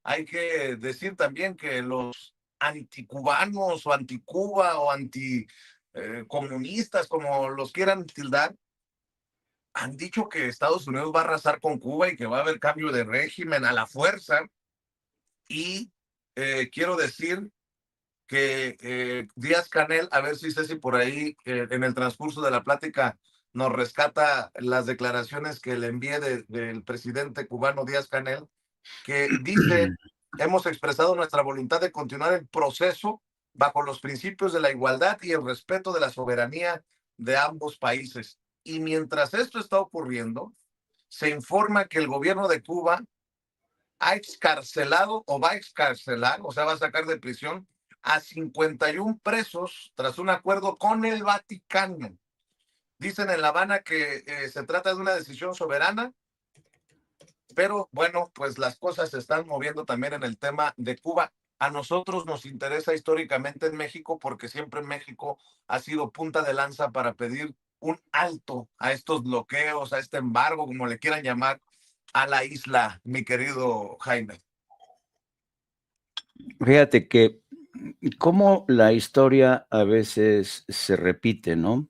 Hay que decir también que los anticubanos o anticuba o anticomunistas, como los quieran tildar, han dicho que Estados Unidos va a arrasar con Cuba y que va a haber cambio de régimen a la fuerza. Y quiero decir que Díaz-Canel, a ver si Ceci por ahí en el transcurso de la plática nos rescata las declaraciones que le envié del presidente cubano Díaz-Canel, que dice, hemos expresado nuestra voluntad de continuar el proceso bajo los principios de la igualdad y el respeto de la soberanía de ambos países. Y mientras esto está ocurriendo, se informa que el gobierno de Cuba ha excarcelado o va a excarcelar, o sea, va a sacar de prisión a 51 presos tras un acuerdo con el Vaticano. Dicen en La Habana que se trata de una decisión soberana Pero bueno, pues las cosas se están moviendo también en el tema de Cuba. A nosotros nos interesa históricamente en México porque siempre México ha sido punta de lanza para pedir un alto a estos bloqueos, a este embargo, como le quieran llamar, a la isla, mi querido Jaime. Fíjate que cómo la historia a veces se repite, ¿no?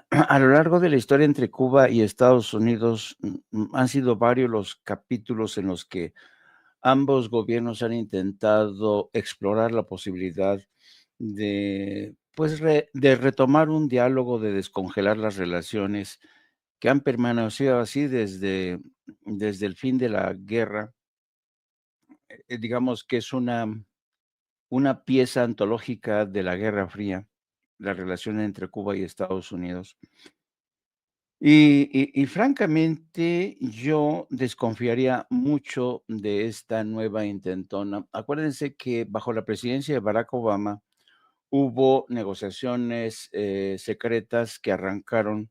A lo largo de la historia entre Cuba y Estados Unidos han sido varios los capítulos en los que ambos gobiernos han intentado explorar la posibilidad de, pues, de retomar un diálogo, de descongelar las relaciones que han permanecido así desde el fin de la guerra. Digamos que es una pieza antológica de la Guerra Fría, la relación entre Cuba y Estados Unidos. Y francamente, yo desconfiaría mucho de esta nueva intentona. Acuérdense que bajo la presidencia de Barack Obama hubo negociaciones secretas que arrancaron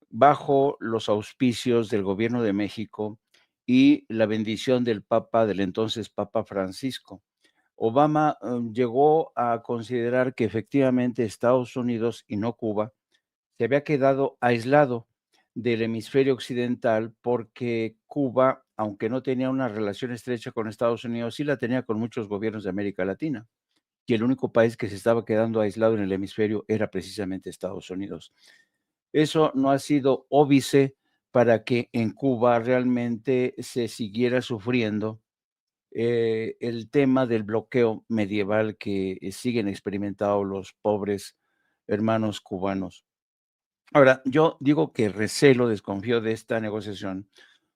bajo los auspicios del gobierno de México y la bendición del Papa, del entonces Papa Francisco. Obama llegó a considerar que efectivamente Estados Unidos y no Cuba se había quedado aislado del hemisferio occidental porque Cuba, aunque no tenía una relación estrecha con Estados Unidos, sí la tenía con muchos gobiernos de América Latina. Y el único país que se estaba quedando aislado en el hemisferio era precisamente Estados Unidos. Eso no ha sido óbice para que en Cuba realmente se siguiera sufriendo el tema del bloqueo medieval que siguen experimentando los pobres hermanos cubanos. Ahora, yo digo que recelo, desconfío de esta negociación,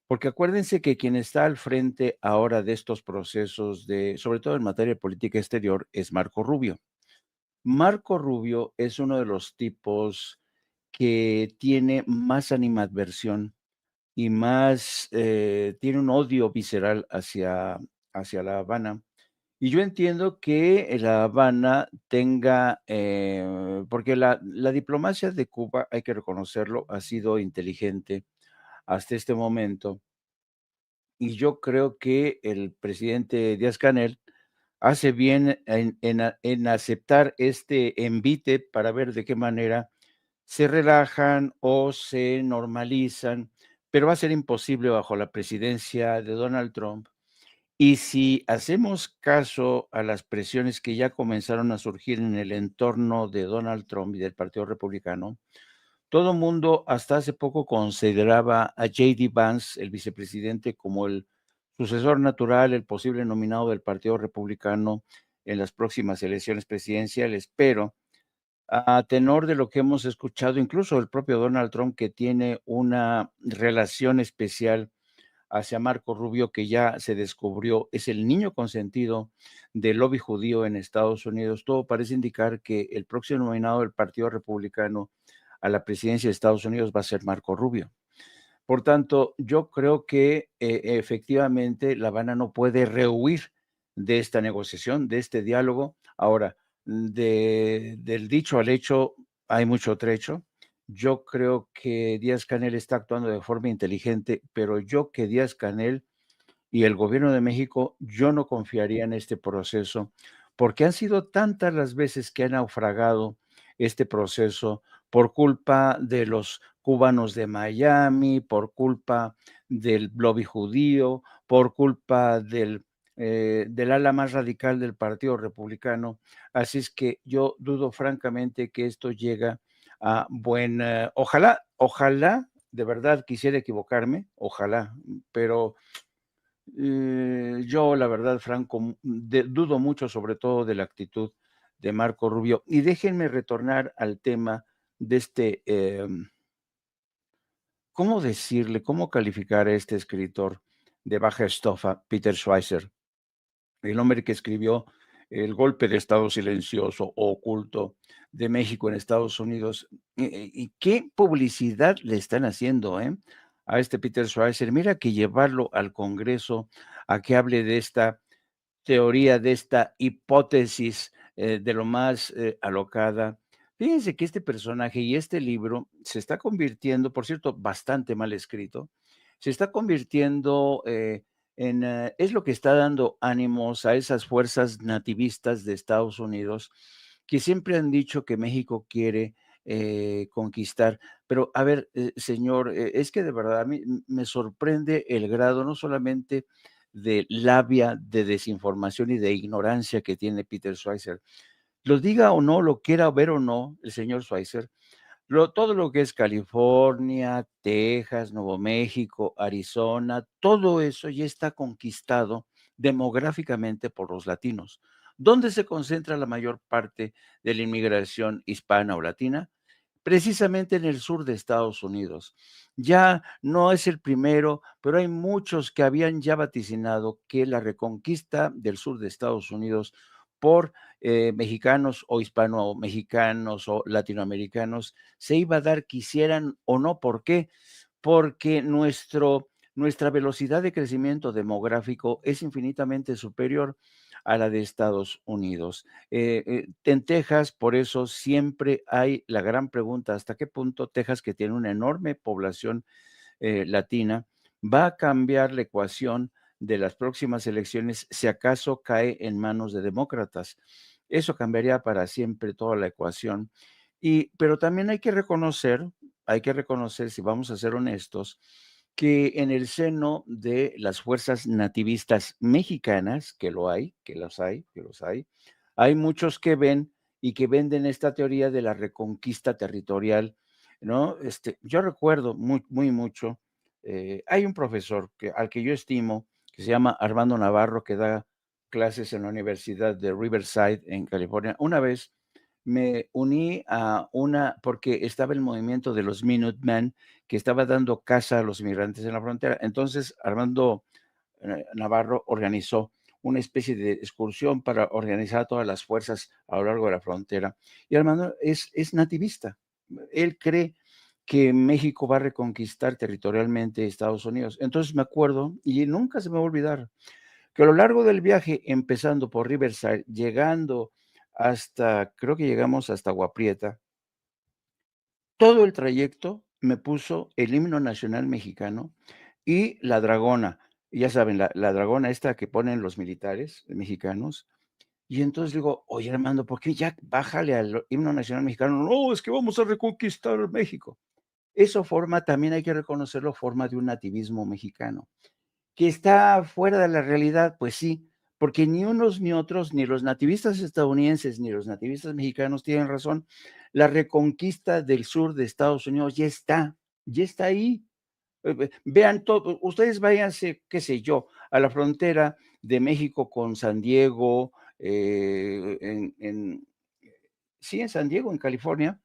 porque acuérdense que quien está al frente ahora de estos procesos, sobre todo en materia de política exterior, es Marco Rubio. Marco Rubio es uno de los tipos que tiene más animadversión y más, tiene un odio visceral hacia La Habana. Y yo entiendo que La Habana tenga, porque la diplomacia de Cuba, hay que reconocerlo, ha sido inteligente hasta este momento. Y yo creo que el presidente Díaz-Canel hace bien en aceptar este envite para ver de qué manera se relajan o se normalizan, pero va a ser imposible bajo la presidencia de Donald Trump. Y si hacemos caso a las presiones que ya comenzaron a surgir en el entorno de Donald Trump y del Partido Republicano, todo mundo hasta hace poco consideraba a J.D. Vance, el vicepresidente, como el sucesor natural, el posible nominado del Partido Republicano en las próximas elecciones presidenciales, pero a tenor de lo que hemos escuchado, incluso el propio Donald Trump, que tiene una relación especial hacia Marco Rubio, que ya se descubrió, es el niño consentido del lobby judío en Estados Unidos. Todo parece indicar que el próximo nominado del Partido Republicano a la presidencia de Estados Unidos va a ser Marco Rubio. Por tanto, yo creo que efectivamente La Habana no puede rehuir de esta negociación, de este diálogo. Ahora, del dicho al hecho hay mucho trecho. Yo creo que Díaz-Canel está actuando de forma inteligente, pero yo que Díaz-Canel y el gobierno de México, yo no confiaría en este proceso, porque han sido tantas las veces que han naufragado este proceso por culpa de los cubanos de Miami, por culpa del lobby judío, por culpa del ala más radical del Partido Republicano. Así es que yo dudo francamente que esto llega a ojalá, de verdad quisiera equivocarme, ojalá, pero yo, la verdad, Franco, dudo mucho sobre todo de la actitud de Marco Rubio. Y déjenme retornar al tema de ¿cómo decirle, cómo calificar a este escritor de baja estofa, Peter Schweizer, el hombre que escribió El golpe de Estado silencioso o oculto de México en Estados Unidos? ¿Y qué publicidad le están haciendo, a este Peter Schweizer? Mira que llevarlo al Congreso a que hable de esta teoría, de esta hipótesis de lo más alocada, Fíjense que este personaje y este libro se está convirtiendo, por cierto, bastante mal escrito, se está convirtiendo es lo que está dando ánimos a esas fuerzas nativistas de Estados Unidos que siempre han dicho que México quiere conquistar. Pero a ver, señor, es que de verdad a mí me sorprende el grado no solamente de labia, de desinformación y de ignorancia que tiene Peter Schweizer. Lo diga o no, lo quiera ver o no el señor Schweizer, todo lo que es California, Texas, Nuevo México, Arizona, todo eso ya está conquistado demográficamente por los latinos. ¿Dónde se concentra la mayor parte de la inmigración hispana o latina? Precisamente en el sur de Estados Unidos. Ya no es el primero, pero hay muchos que habían ya vaticinado que la reconquista del sur de Estados Unidos por mexicanos o hispano-mexicanos o latinoamericanos se iba a dar, quisieran o no. ¿Por qué? Porque nuestra velocidad de crecimiento demográfico es infinitamente superior a la de Estados Unidos. En Texas, por eso siempre hay la gran pregunta, ¿hasta qué punto Texas, que tiene una enorme población latina, va a cambiar la ecuación de las próximas elecciones si acaso cae en manos de demócratas? Eso cambiaría para siempre toda la ecuación. Pero también hay que reconocer, si vamos a ser honestos, que en el seno de las fuerzas nativistas mexicanas, que los hay muchos que ven y que venden esta teoría de la reconquista territorial, ¿no? Yo recuerdo muy mucho, hay un profesor al que yo estimo, que se llama Armando Navarro, que da clases en la Universidad de Riverside, en California. Una vez me uní porque estaba el movimiento de los Minutemen, que estaba dando casa a los inmigrantes en la frontera. Entonces, Armando Navarro organizó una especie de excursión para organizar todas las fuerzas a lo largo de la frontera. Y Armando es nativista. Él cree que México va a reconquistar territorialmente Estados Unidos. Entonces me acuerdo, y nunca se me va a olvidar, que a lo largo del viaje, empezando por Riverside, llegando creo que llegamos hasta Agua Prieta, todo el trayecto me puso el himno nacional mexicano y la dragona. Ya saben, la dragona esta que ponen los militares mexicanos. Y entonces digo, oye, Armando, ¿por qué ya bájale al himno nacional mexicano? No, es que vamos a reconquistar México. Eso también hay que reconocerlo, forma de un nativismo mexicano. ¿Que está fuera de la realidad? Pues sí, porque ni unos ni otros, ni los nativistas estadounidenses ni los nativistas mexicanos tienen razón. La reconquista del sur de Estados Unidos ya está ahí. Vean todo, ustedes váyanse, qué sé yo, a la frontera de México con San Diego, sí, en San Diego, en California.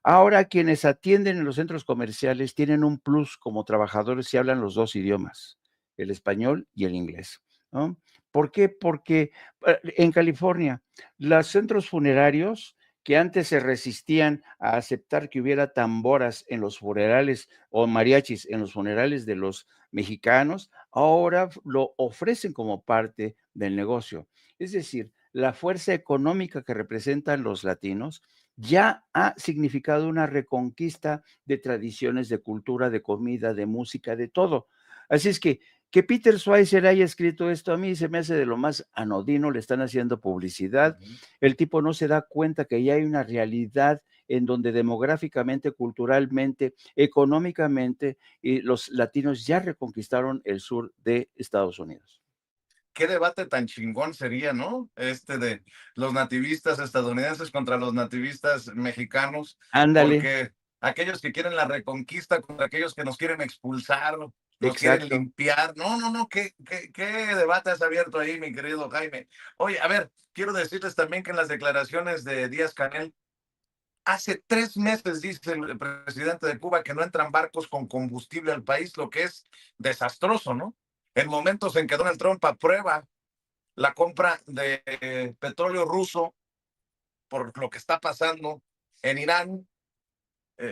Ahora quienes atienden en los centros comerciales tienen un plus como trabajadores si hablan los dos idiomas, el español y el inglés, ¿no? ¿Por qué? Porque en California los centros funerarios que antes se resistían a aceptar que hubiera tamboras en los funerales o mariachis en los funerales de los mexicanos, ahora lo ofrecen como parte del negocio. Es decir, la fuerza económica que representan los latinos ya ha significado una reconquista de tradiciones, de cultura, de comida, de música, de todo. Así es que Peter Schweizer haya escrito esto a mí se me hace de lo más anodino, le están haciendo publicidad. El tipo no se da cuenta que ya hay una realidad en donde demográficamente, culturalmente, económicamente, los latinos ya reconquistaron el sur de Estados Unidos. Qué debate tan chingón sería, ¿no? De los nativistas estadounidenses contra los nativistas mexicanos, Ándale, porque aquellos que quieren la reconquista contra aquellos que nos quieren expulsar, nos quieren exacto. limpiar. No, qué debate has abierto ahí, mi querido Jaime. Oye, a ver, quiero decirles también que en las declaraciones de Díaz-Canel, hace 3 meses dice el presidente de Cuba que no entran barcos con combustible al país, lo que es desastroso, ¿no? En momentos en que Donald Trump aprueba la compra de petróleo ruso por lo que está pasando en Irán,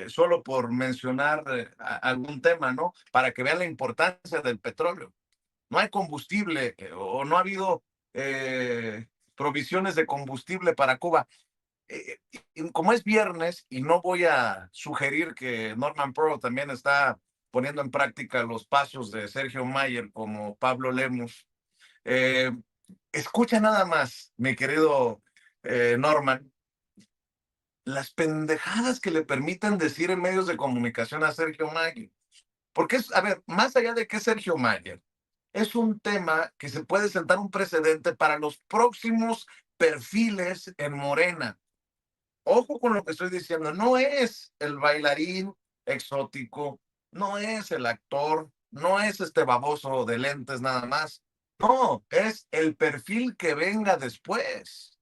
solo por mencionar algún tema, ¿no? Para que vean la importancia del petróleo. No hay combustible o no ha habido provisiones de combustible para Cuba. Y como es viernes, y no voy a sugerir que Norman Pearl también está poniendo en práctica los pasos de Sergio Mayer como Pablo Lemus, eh, escucha nada más, mi querido Norman, las pendejadas que le permiten decir en medios de comunicación a Sergio Mayer. Porque a ver, más allá de que es Sergio Mayer, es un tema que se puede sentar un precedente para los próximos perfiles en Morena. Ojo con lo que estoy diciendo, no es el bailarín exótico, no es el actor, no es este baboso de lentes nada más. No, es el perfil que venga después.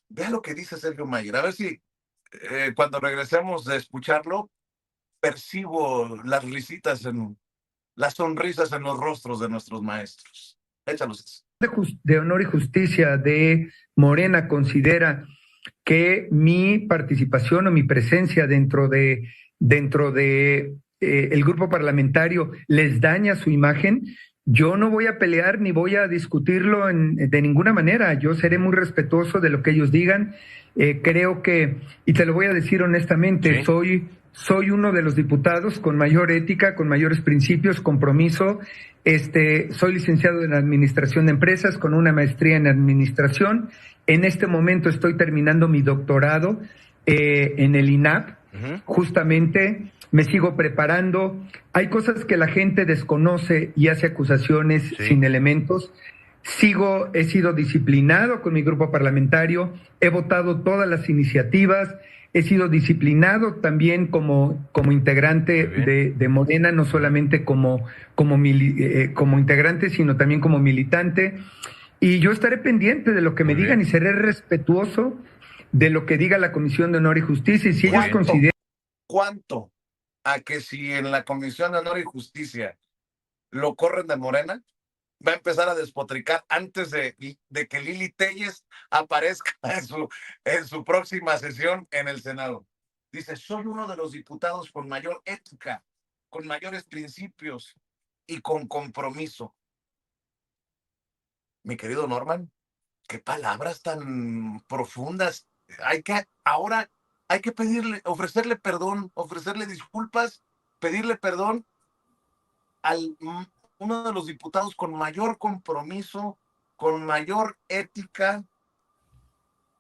Vea lo que dice Sergio Mayer. A ver si cuando regresemos de escucharlo, percibo las risitas las sonrisas en los rostros de nuestros maestros. Échalos. De Honor y Justicia de Morena considera que mi participación o mi presencia dentro de el grupo parlamentario les daña su imagen, yo no voy a pelear ni voy a discutirlo de ninguna manera. Yo seré muy respetuoso de lo que ellos digan. Creo que, y te lo voy a decir honestamente, ¿sí? Soy uno de los diputados con mayor ética, con mayores principios, compromiso. Soy licenciado en Administración de Empresas con una maestría en Administración. En este momento estoy terminando mi doctorado en el INAP. Justamente me sigo preparando. Hay cosas que la gente desconoce y hace acusaciones sin elementos. He sido disciplinado con mi grupo parlamentario, he votado todas las iniciativas, he sido disciplinado también como integrante de Morena, no solamente como integrante, sino también como militante. Y yo estaré pendiente de lo que me digan y seré respetuoso de lo que diga la Comisión de Honor y Justicia. Y si ellos consideran... ¿Cuánto a que si en la Comisión de Honor y Justicia lo corren de Morena, va a empezar a despotricar antes de que Lili Téllez aparezca en su próxima sesión en el Senado? Dice, soy uno de los diputados con mayor ética, con mayores principios y con compromiso. Mi querido Norman, qué palabras tan profundas. Ahora hay que ofrecerle perdón, ofrecerle disculpas, pedirle perdón al uno de los diputados con mayor compromiso, con mayor ética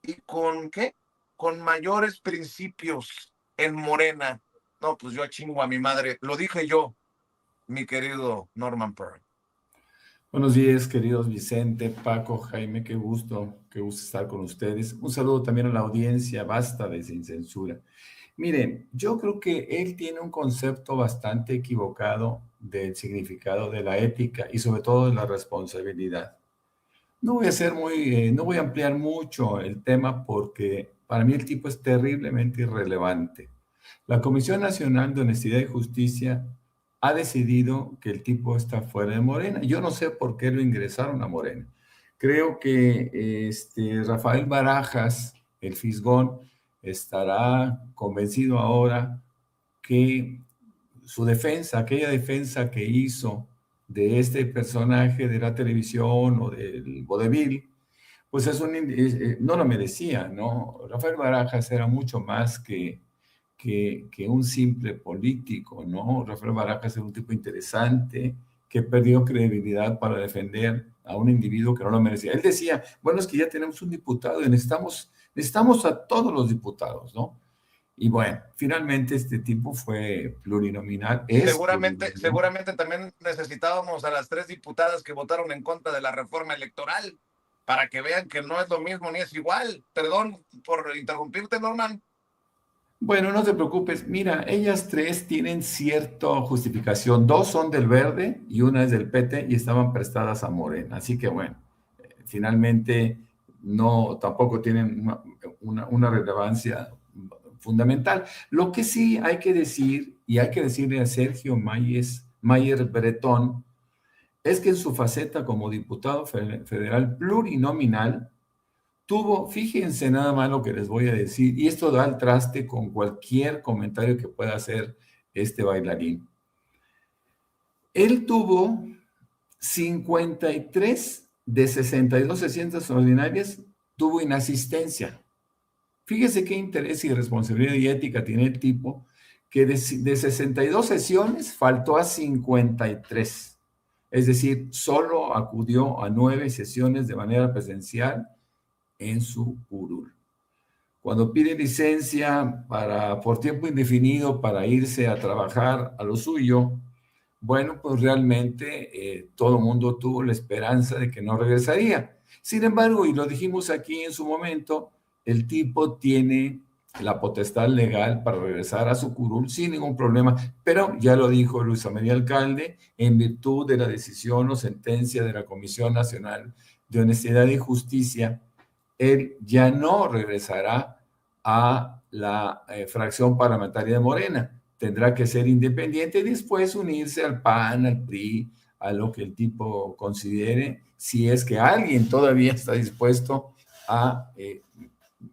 y con mayores principios en Morena. No, pues yo chingo a mi madre. Lo dije yo, mi querido Norman Pearl. Buenos días, queridos Vicente, Paco, Jaime, qué gusto estar con ustedes. Un saludo también a la audiencia, basta de Sin Censura. Miren, yo creo que él tiene un concepto bastante equivocado del significado de la ética y sobre todo de la responsabilidad. No voy a ampliar mucho el tema porque para mí el tipo es terriblemente irrelevante. La Comisión Nacional de Honestidad y Justicia ha decidido que el tipo está fuera de Morena. Yo no sé por qué lo ingresaron a Morena. Creo que Rafael Barajas, el Fisgón, estará convencido ahora que su defensa, aquella defensa que hizo de este personaje de la televisión o del vodevil, pues no lo merecía, ¿no? Rafael Barajas era mucho más que un simple político, ¿no? Rafael Barajas era un tipo interesante que perdió credibilidad para defender a un individuo que no lo merecía. Él decía, bueno, es que ya tenemos un diputado y necesitamos a todos los diputados, ¿no? Y bueno, finalmente este tipo fue plurinominal. Seguramente también necesitábamos a las 3 diputadas que votaron en contra de la reforma electoral para que vean que no es lo mismo ni es igual. Perdón por interrumpirte, Norman. Bueno, no te preocupes. Mira, ellas 3 tienen cierta justificación. 2 son del Verde y una es del PT y estaban prestadas a Morena. Así que bueno, finalmente tampoco tienen una relevancia fundamental. Lo que sí hay que decir, y hay que decirle a Sergio Mayer Bretón, es que en su faceta como diputado federal plurinominal, fíjense nada más lo que les voy a decir, y esto da al traste con cualquier comentario que pueda hacer este bailarín. Él tuvo 53 de 62 sesiones ordinarias, tuvo inasistencia. Fíjese qué interés y responsabilidad y ética tiene el tipo, que de 62 sesiones faltó a 53. Es decir, solo acudió a 9 sesiones de manera presencial en su curul. Cuando pide licencia por tiempo indefinido para irse a trabajar a lo suyo, bueno, pues realmente todo el mundo tuvo la esperanza de que no regresaría. Sin embargo, y lo dijimos aquí en su momento, el tipo tiene la potestad legal para regresar a su curul sin ningún problema, pero ya lo dijo Luisa María Alcalde, en virtud de la decisión o sentencia de la Comisión Nacional de Honestidad y Justicia, él ya no regresará a la fracción parlamentaria de Morena. Tendrá que ser independiente y después unirse al PAN, al PRI, a lo que el tipo considere, si es que alguien todavía está dispuesto a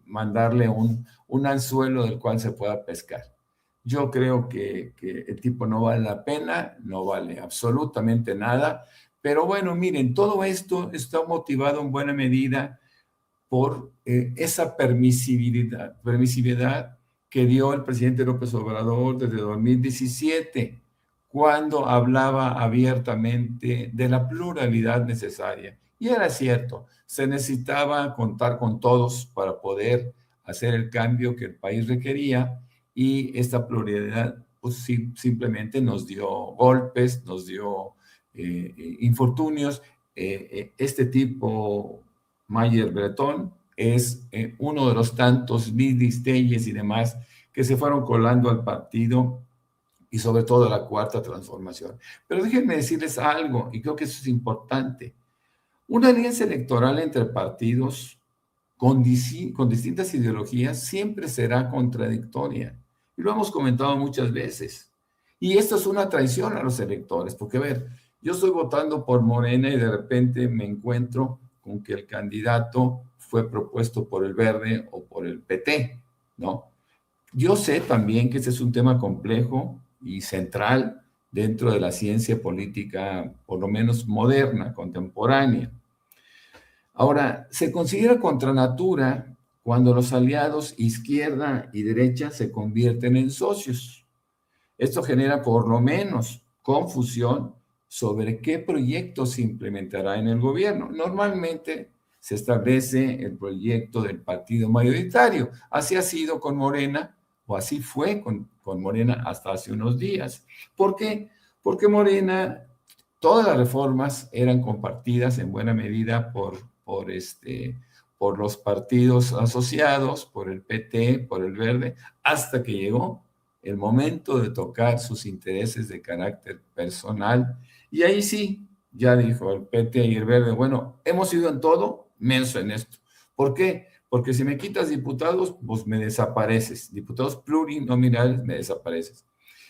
mandarle un anzuelo del cual se pueda pescar. Yo creo que el tipo no vale la pena, no vale absolutamente nada, pero bueno, miren, todo esto está motivado en buena medida por esa permisividad que dio el presidente López Obrador desde 2017, cuando hablaba abiertamente de la pluralidad necesaria. Y era cierto, se necesitaba contar con todos para poder hacer el cambio que el país requería, y esta pluralidad pues, simplemente nos dio golpes, nos dio infortunios. Este tipo, Mayer Bretón, es uno de los tantos Lidis, Telles y demás que se fueron colando al partido y sobre todo a la Cuarta Transformación. Pero déjenme decirles algo, y creo que eso es importante. Una alianza electoral entre partidos con distintas ideologías siempre será contradictoria. Y lo hemos comentado muchas veces. Y esto es una traición a los electores, porque a ver, yo estoy votando por Morena y de repente me encuentro con que el candidato fue propuesto por el Verde o por el PT, ¿no? Yo sé también que ese es un tema complejo y central dentro de la ciencia política, por lo menos moderna, contemporánea. Ahora, se considera contra natura cuando los aliados izquierda y derecha se convierten en socios. Esto genera por lo menos confusión sobre qué proyecto se implementará en el gobierno. Normalmente se establece el proyecto del partido mayoritario. Así ha sido con Morena, o así fue con Morena hasta hace unos días. ¿Por qué? Porque Morena, todas las reformas eran compartidas en buena medida por los partidos asociados, por el PT, por el Verde, hasta que llegó el momento de tocar sus intereses de carácter personal. Y ahí sí, ya dijo el PT y el Verde, bueno, hemos ido en todo, menos en esto. ¿Por qué? Porque si me quitas diputados, pues me desapareces. Diputados plurinominales, me desapareces.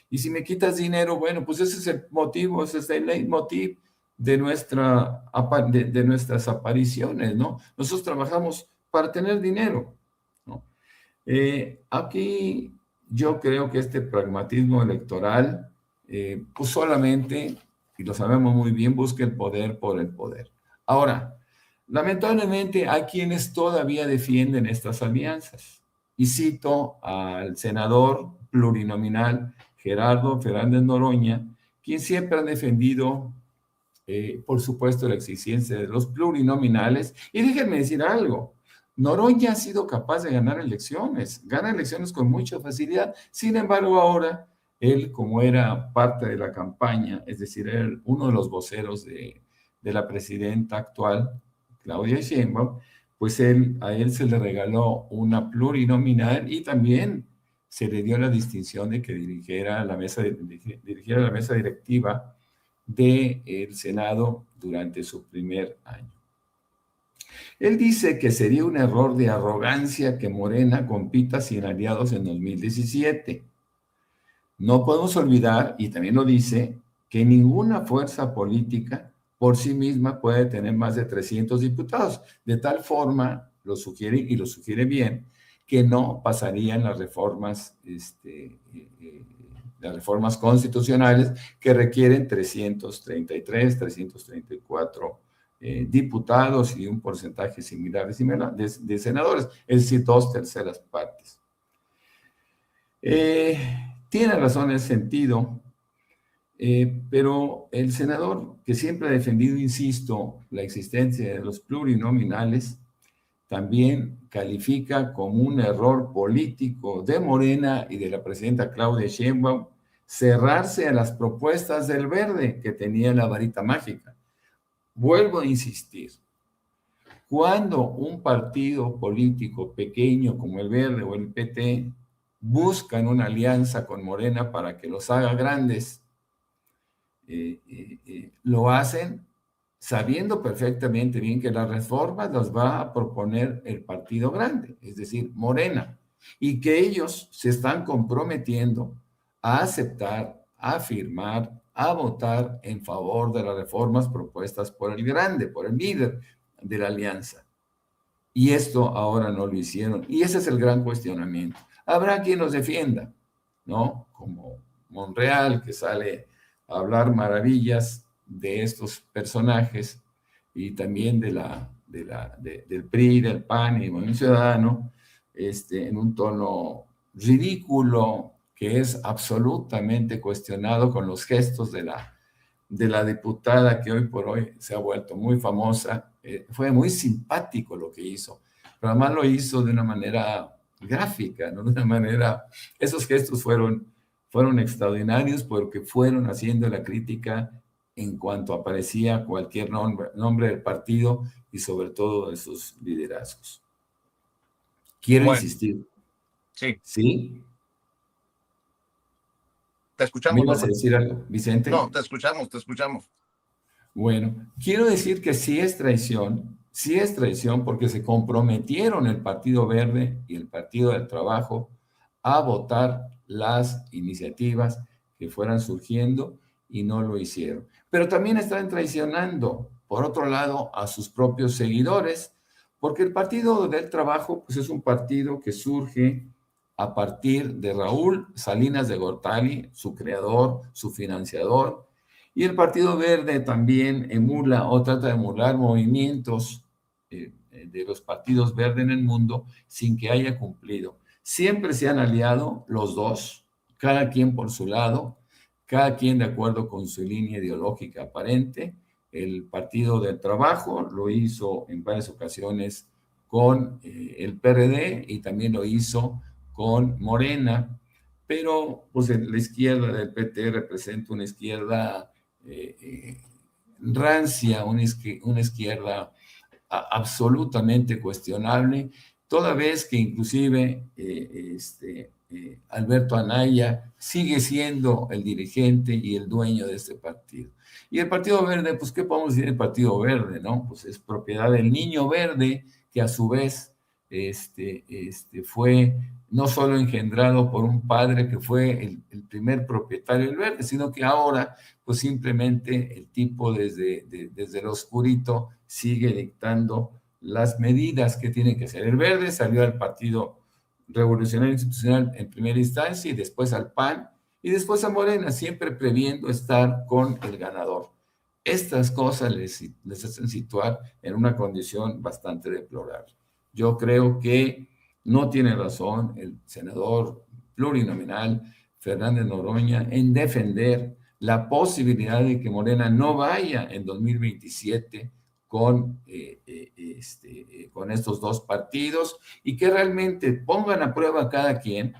Y si me quitas dinero, bueno, pues ese es el motivo, ese es el leitmotiv de nuestras apariciones, ¿no? Nosotros trabajamos para tener dinero, ¿no? Aquí yo creo que este pragmatismo electoral, pues solamente, y lo sabemos muy bien, busca el poder por el poder. Ahora, lamentablemente hay quienes todavía defienden estas alianzas. Y cito al senador plurinominal Gerardo Fernández Noroña, quien siempre ha defendido, por supuesto, la existencia de los plurinominales. Y déjenme decir algo, Noroña ha sido capaz de ganar elecciones, gana elecciones con mucha facilidad. Sin embargo, ahora, él, como era parte de la campaña, es decir, era uno de los voceros de la presidenta actual, Claudia Sheinbaum, pues a él se le regaló una plurinominal y también se le dio la distinción de que dirigiera la mesa directiva del Senado durante su primer año. Él dice que sería un error de arrogancia que Morena compita sin aliados en 2017. No podemos olvidar, y también lo dice, que ninguna fuerza política por sí misma puede tener más de 300 diputados. De tal forma, lo sugiere, y lo sugiere bien, que no pasarían las reformas constitucionales que requieren 333, 334 diputados y un porcentaje similar de senadores, es decir, 2/3 partes. Tiene razón en ese sentido, pero el senador que siempre ha defendido, insisto, la existencia de los plurinominales, también califica como un error político de Morena y de la presidenta Claudia Sheinbaum cerrarse a las propuestas del Verde, que tenía la varita mágica. Vuelvo a insistir, cuando un partido político pequeño como el Verde o el PT buscan una alianza con Morena para que los haga grandes, lo hacen sabiendo perfectamente bien que las reformas las va a proponer el partido grande, es decir, Morena, y que ellos se están comprometiendo a aceptar, a firmar, a votar en favor de las reformas propuestas por el grande, por el líder de la alianza. Y esto ahora no lo hicieron. Y ese es el gran cuestionamiento. Habrá quien los defienda, ¿no? Como Monreal, que sale a hablar maravillas de estos personajes y también del PRI, del PAN y Movimiento Ciudadano, en un tono ridículo que es absolutamente cuestionado con los gestos de la diputada que hoy por hoy se ha vuelto muy famosa. Fue muy simpático lo que hizo, pero además lo hizo de una manera gráfica, ¿no? De una manera, esos gestos fueron extraordinarios porque fueron haciendo la crítica en cuanto aparecía cualquier nombre del partido y sobre todo de sus liderazgos. Quiero insistir. Sí. ¿Sí? Te escuchamos. ¿Me ibas a decir algo, Vicente? No, te escuchamos. Bueno, quiero decir que sí es traición porque se comprometieron el Partido Verde y el Partido del Trabajo a votar las iniciativas que fueran surgiendo y no lo hicieron. Pero también están traicionando, por otro lado, a sus propios seguidores, porque el Partido del Trabajo pues, es un partido que surge a partir de Raúl Salinas de Gortari, su creador, su financiador, y el Partido Verde también emula o trata de emular movimientos de los partidos verdes en el mundo sin que haya cumplido. Siempre se han aliado los dos, cada quien por su lado, cada quien de acuerdo con su línea ideológica aparente. El Partido del Trabajo lo hizo en varias ocasiones con el PRD y también lo hizo con Morena, pero pues la izquierda del PT representa una izquierda rancia, una izquierda absolutamente cuestionable, toda vez que inclusive Alberto Anaya sigue siendo el dirigente y el dueño de este partido. Y el Partido Verde, pues, ¿qué podemos decir del Partido Verde, no? Pues es propiedad del Niño Verde, que a su vez fue no solo engendrado por un padre que fue el primer propietario del Verde, sino que ahora, pues simplemente el tipo desde el oscurito sigue dictando las medidas que tiene que hacer. El Verde salió al Partido Revolucionario Institucional en primera instancia y después al PAN y después a Morena, siempre previendo estar con el ganador. Estas cosas les hacen situar en una condición bastante deplorable. Yo creo que no tiene razón el senador plurinominal Fernández Noroña en defender la posibilidad de que Morena no vaya en 2027 con estos dos partidos y que realmente pongan a prueba cada quien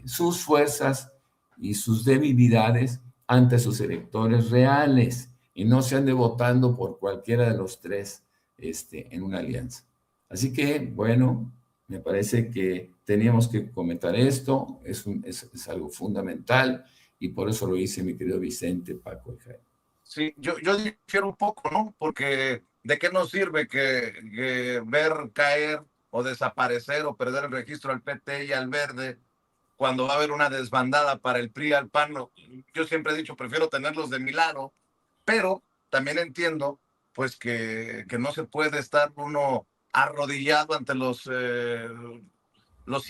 sus fuerzas y sus debilidades ante sus electores reales y no se ande votando por cualquiera de los tres en una alianza. Así que, bueno, me parece que teníamos que comentar esto, es algo fundamental y por eso lo hice mi querido Vicente, Paco y Jaime. Sí, yo difiero un poco, ¿no? Porque ¿de qué nos sirve que ver caer o desaparecer o perder el registro al PT y al Verde cuando va a haber una desbandada para el PRI y al PAN? Yo siempre he dicho, prefiero tenerlos de mi lado, pero también entiendo pues que no se puede estar uno arrodillado ante los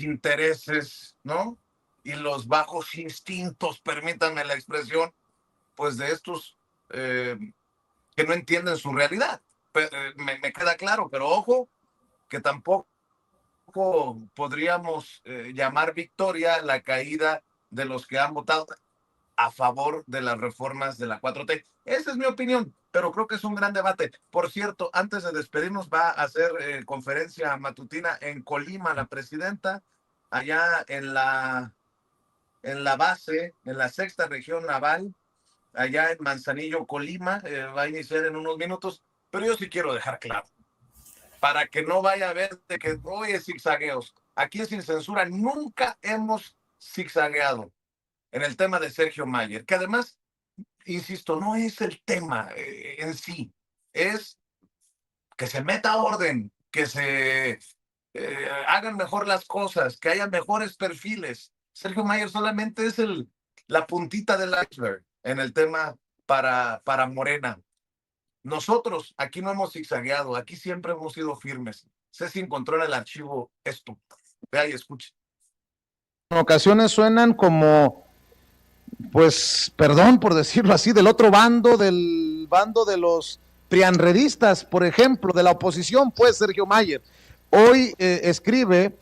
intereses, ¿no? Y los bajos instintos, permítanme la expresión, pues de estos que no entienden su realidad. Me queda claro, pero ojo, que tampoco podríamos llamar victoria la caída de los que han votado a favor de las reformas de la 4T. Esa es mi opinión, pero creo que es un gran debate. Por cierto, antes de despedirnos, va a hacer conferencia matutina en Colima la presidenta, allá en la base, en la sexta región naval, allá en Manzanillo, Colima, va a iniciar en unos minutos, pero yo sí quiero dejar claro, para que no vaya a ver de que, oye, zigzagueos. Aquí en Sin Censura nunca hemos zigzagueado en el tema de Sergio Mayer, que además, insisto, no es el tema en sí, es que se meta orden, que se hagan mejor las cosas, que haya mejores perfiles. Sergio Mayer solamente es la puntita del iceberg en el tema para Morena. Nosotros aquí no hemos zigzagueado, aquí siempre hemos sido firmes. Ceci encontró en el archivo esto. Vea y escuche. En ocasiones suenan como, pues, perdón por decirlo así, del otro bando, del bando de los prianredistas, por ejemplo, de la oposición, pues, Sergio Mayer. Hoy escribe,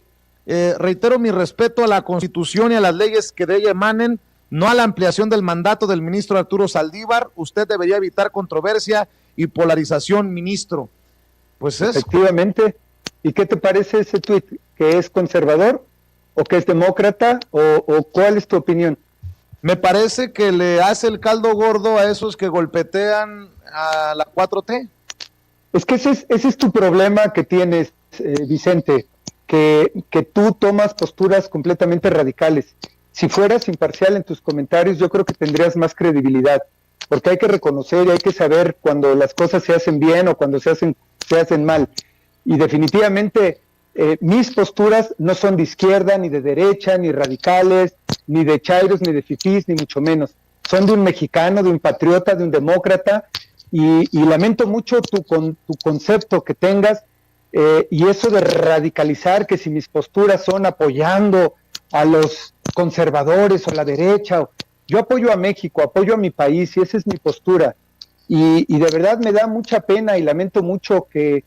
reitero mi respeto a la Constitución y a las leyes que de ella emanen, no a la ampliación del mandato del ministro Arturo Saldívar. Usted debería evitar controversia y polarización, ministro. Pues es. Efectivamente. ¿Y qué te parece ese tuit? ¿Que es conservador o que es demócrata o cuál es tu opinión? Me parece que le hace el caldo gordo a esos que golpetean a la 4T. Es que ese es tu problema que tienes, Vicente, que tú tomas posturas completamente radicales. Si fueras imparcial en tus comentarios, yo creo que tendrías más credibilidad, porque hay que reconocer y hay que saber cuando las cosas se hacen bien o cuando se hacen mal. Y definitivamente mis posturas no son de izquierda, ni de derecha, ni radicales, ni de chairos, ni de fifís, ni mucho menos. Son de un mexicano, de un patriota, de un demócrata, y lamento mucho tu concepto que tengas, y eso de radicalizar, que si mis posturas son apoyando a los conservadores o la derecha. Yo apoyo a México, apoyo a mi país, y esa es mi postura. Y de verdad me da mucha pena y lamento mucho que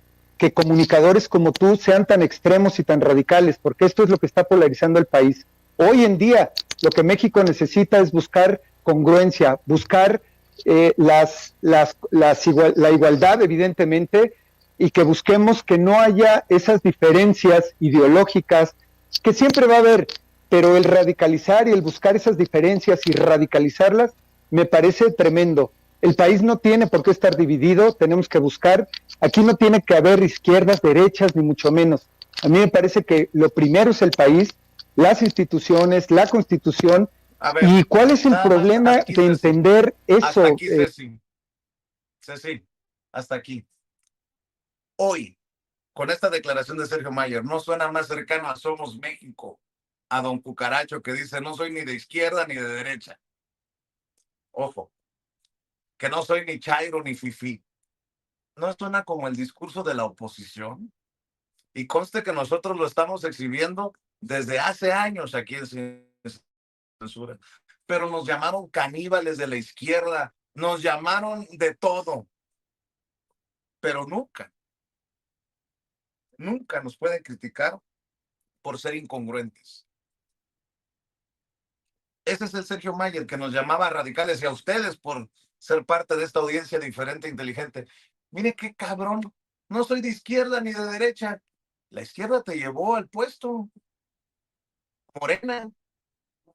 comunicadores como tú sean tan extremos y tan radicales, porque esto es lo que está polarizando el país. Hoy en día lo que México necesita es buscar congruencia, buscar la igualdad, evidentemente, y que busquemos que no haya esas diferencias ideológicas que siempre va a haber, pero el radicalizar y el buscar esas diferencias y radicalizarlas me parece tremendo. El país no tiene por qué estar dividido, tenemos que buscar, aquí no tiene que haber izquierdas, derechas, ni mucho menos. A mí me parece que lo primero es el país, las instituciones, la Constitución. Ver, ¿y cuál es el problema de entender eso? Hasta aquí, Ceci, hasta aquí. Hoy, con esta declaración de Sergio Mayer, no suena más cercano a Somos México, a don Cucaracho, que dice, no soy ni de izquierda ni de derecha. Ojo, que no soy ni chairo ni fifí. ¿No suena como el discurso de la oposición? Y conste que nosotros lo estamos exhibiendo desde hace años aquí en Sin Censura. Pero nos llamaron caníbales de la izquierda, nos llamaron de todo. Pero nunca nos pueden criticar por ser incongruentes. Ese es el Sergio Mayer que nos llamaba radicales, y a ustedes por ser parte de esta audiencia diferente e inteligente. Mire qué cabrón, no soy de izquierda ni de derecha. La izquierda te llevó al puesto. Morena,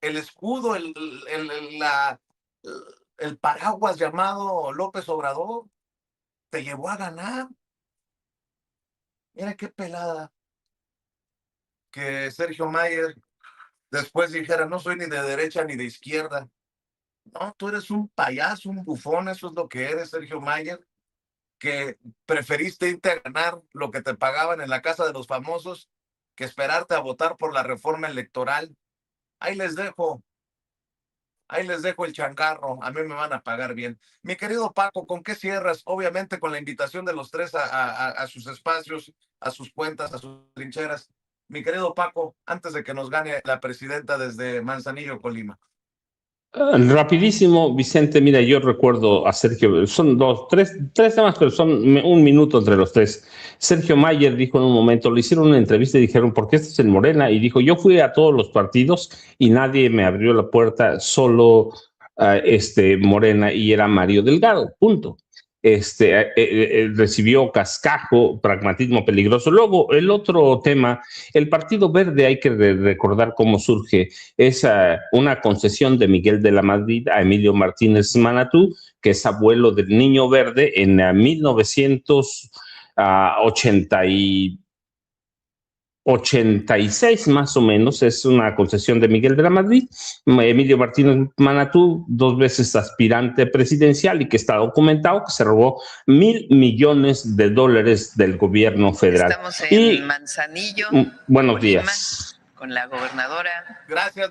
el escudo, el paraguas llamado López Obrador, te llevó a ganar. Mira qué pelada que Sergio Mayer después dijera, no soy ni de derecha ni de izquierda. No, tú eres un payaso, un bufón, eso es lo que eres, Sergio Mayer, que preferiste irte a ganar lo que te pagaban en la Casa de los Famosos que esperarte a votar por la reforma electoral. Ahí les dejo el changarro, a mí me van a pagar bien. Mi querido Paco, ¿con qué cierras? Obviamente con la invitación de los tres a sus espacios, a sus cuentas, a sus trincheras. Mi querido Paco, antes de que nos gane la presidenta desde Manzanillo, Colima. Rapidísimo, Vicente, mira, yo recuerdo a Sergio, son tres temas, pero son un minuto entre los tres. Sergio Mayer dijo en un momento, le hicieron una entrevista y dijeron, ¿por qué estás en Morena? Y dijo, yo fui a todos los partidos y nadie me abrió la puerta, solo Morena, y era Mario Delgado, punto. Recibió cascajo, pragmatismo peligroso. Luego, el otro tema, el Partido Verde, hay que recordar cómo surge. Es una concesión de Miguel de la Madrid a Emilio Martínez Manatú, que es abuelo del Niño Verde, en 1986 más o menos, es una concesión de Miguel de la Madrid. Emilio Martínez Manatú, 2 veces aspirante presidencial y que está documentado que se robó $1,000 millones del gobierno federal. Estamos en Manzanillo, buenos Colima, días. Con la gobernadora. Gracias.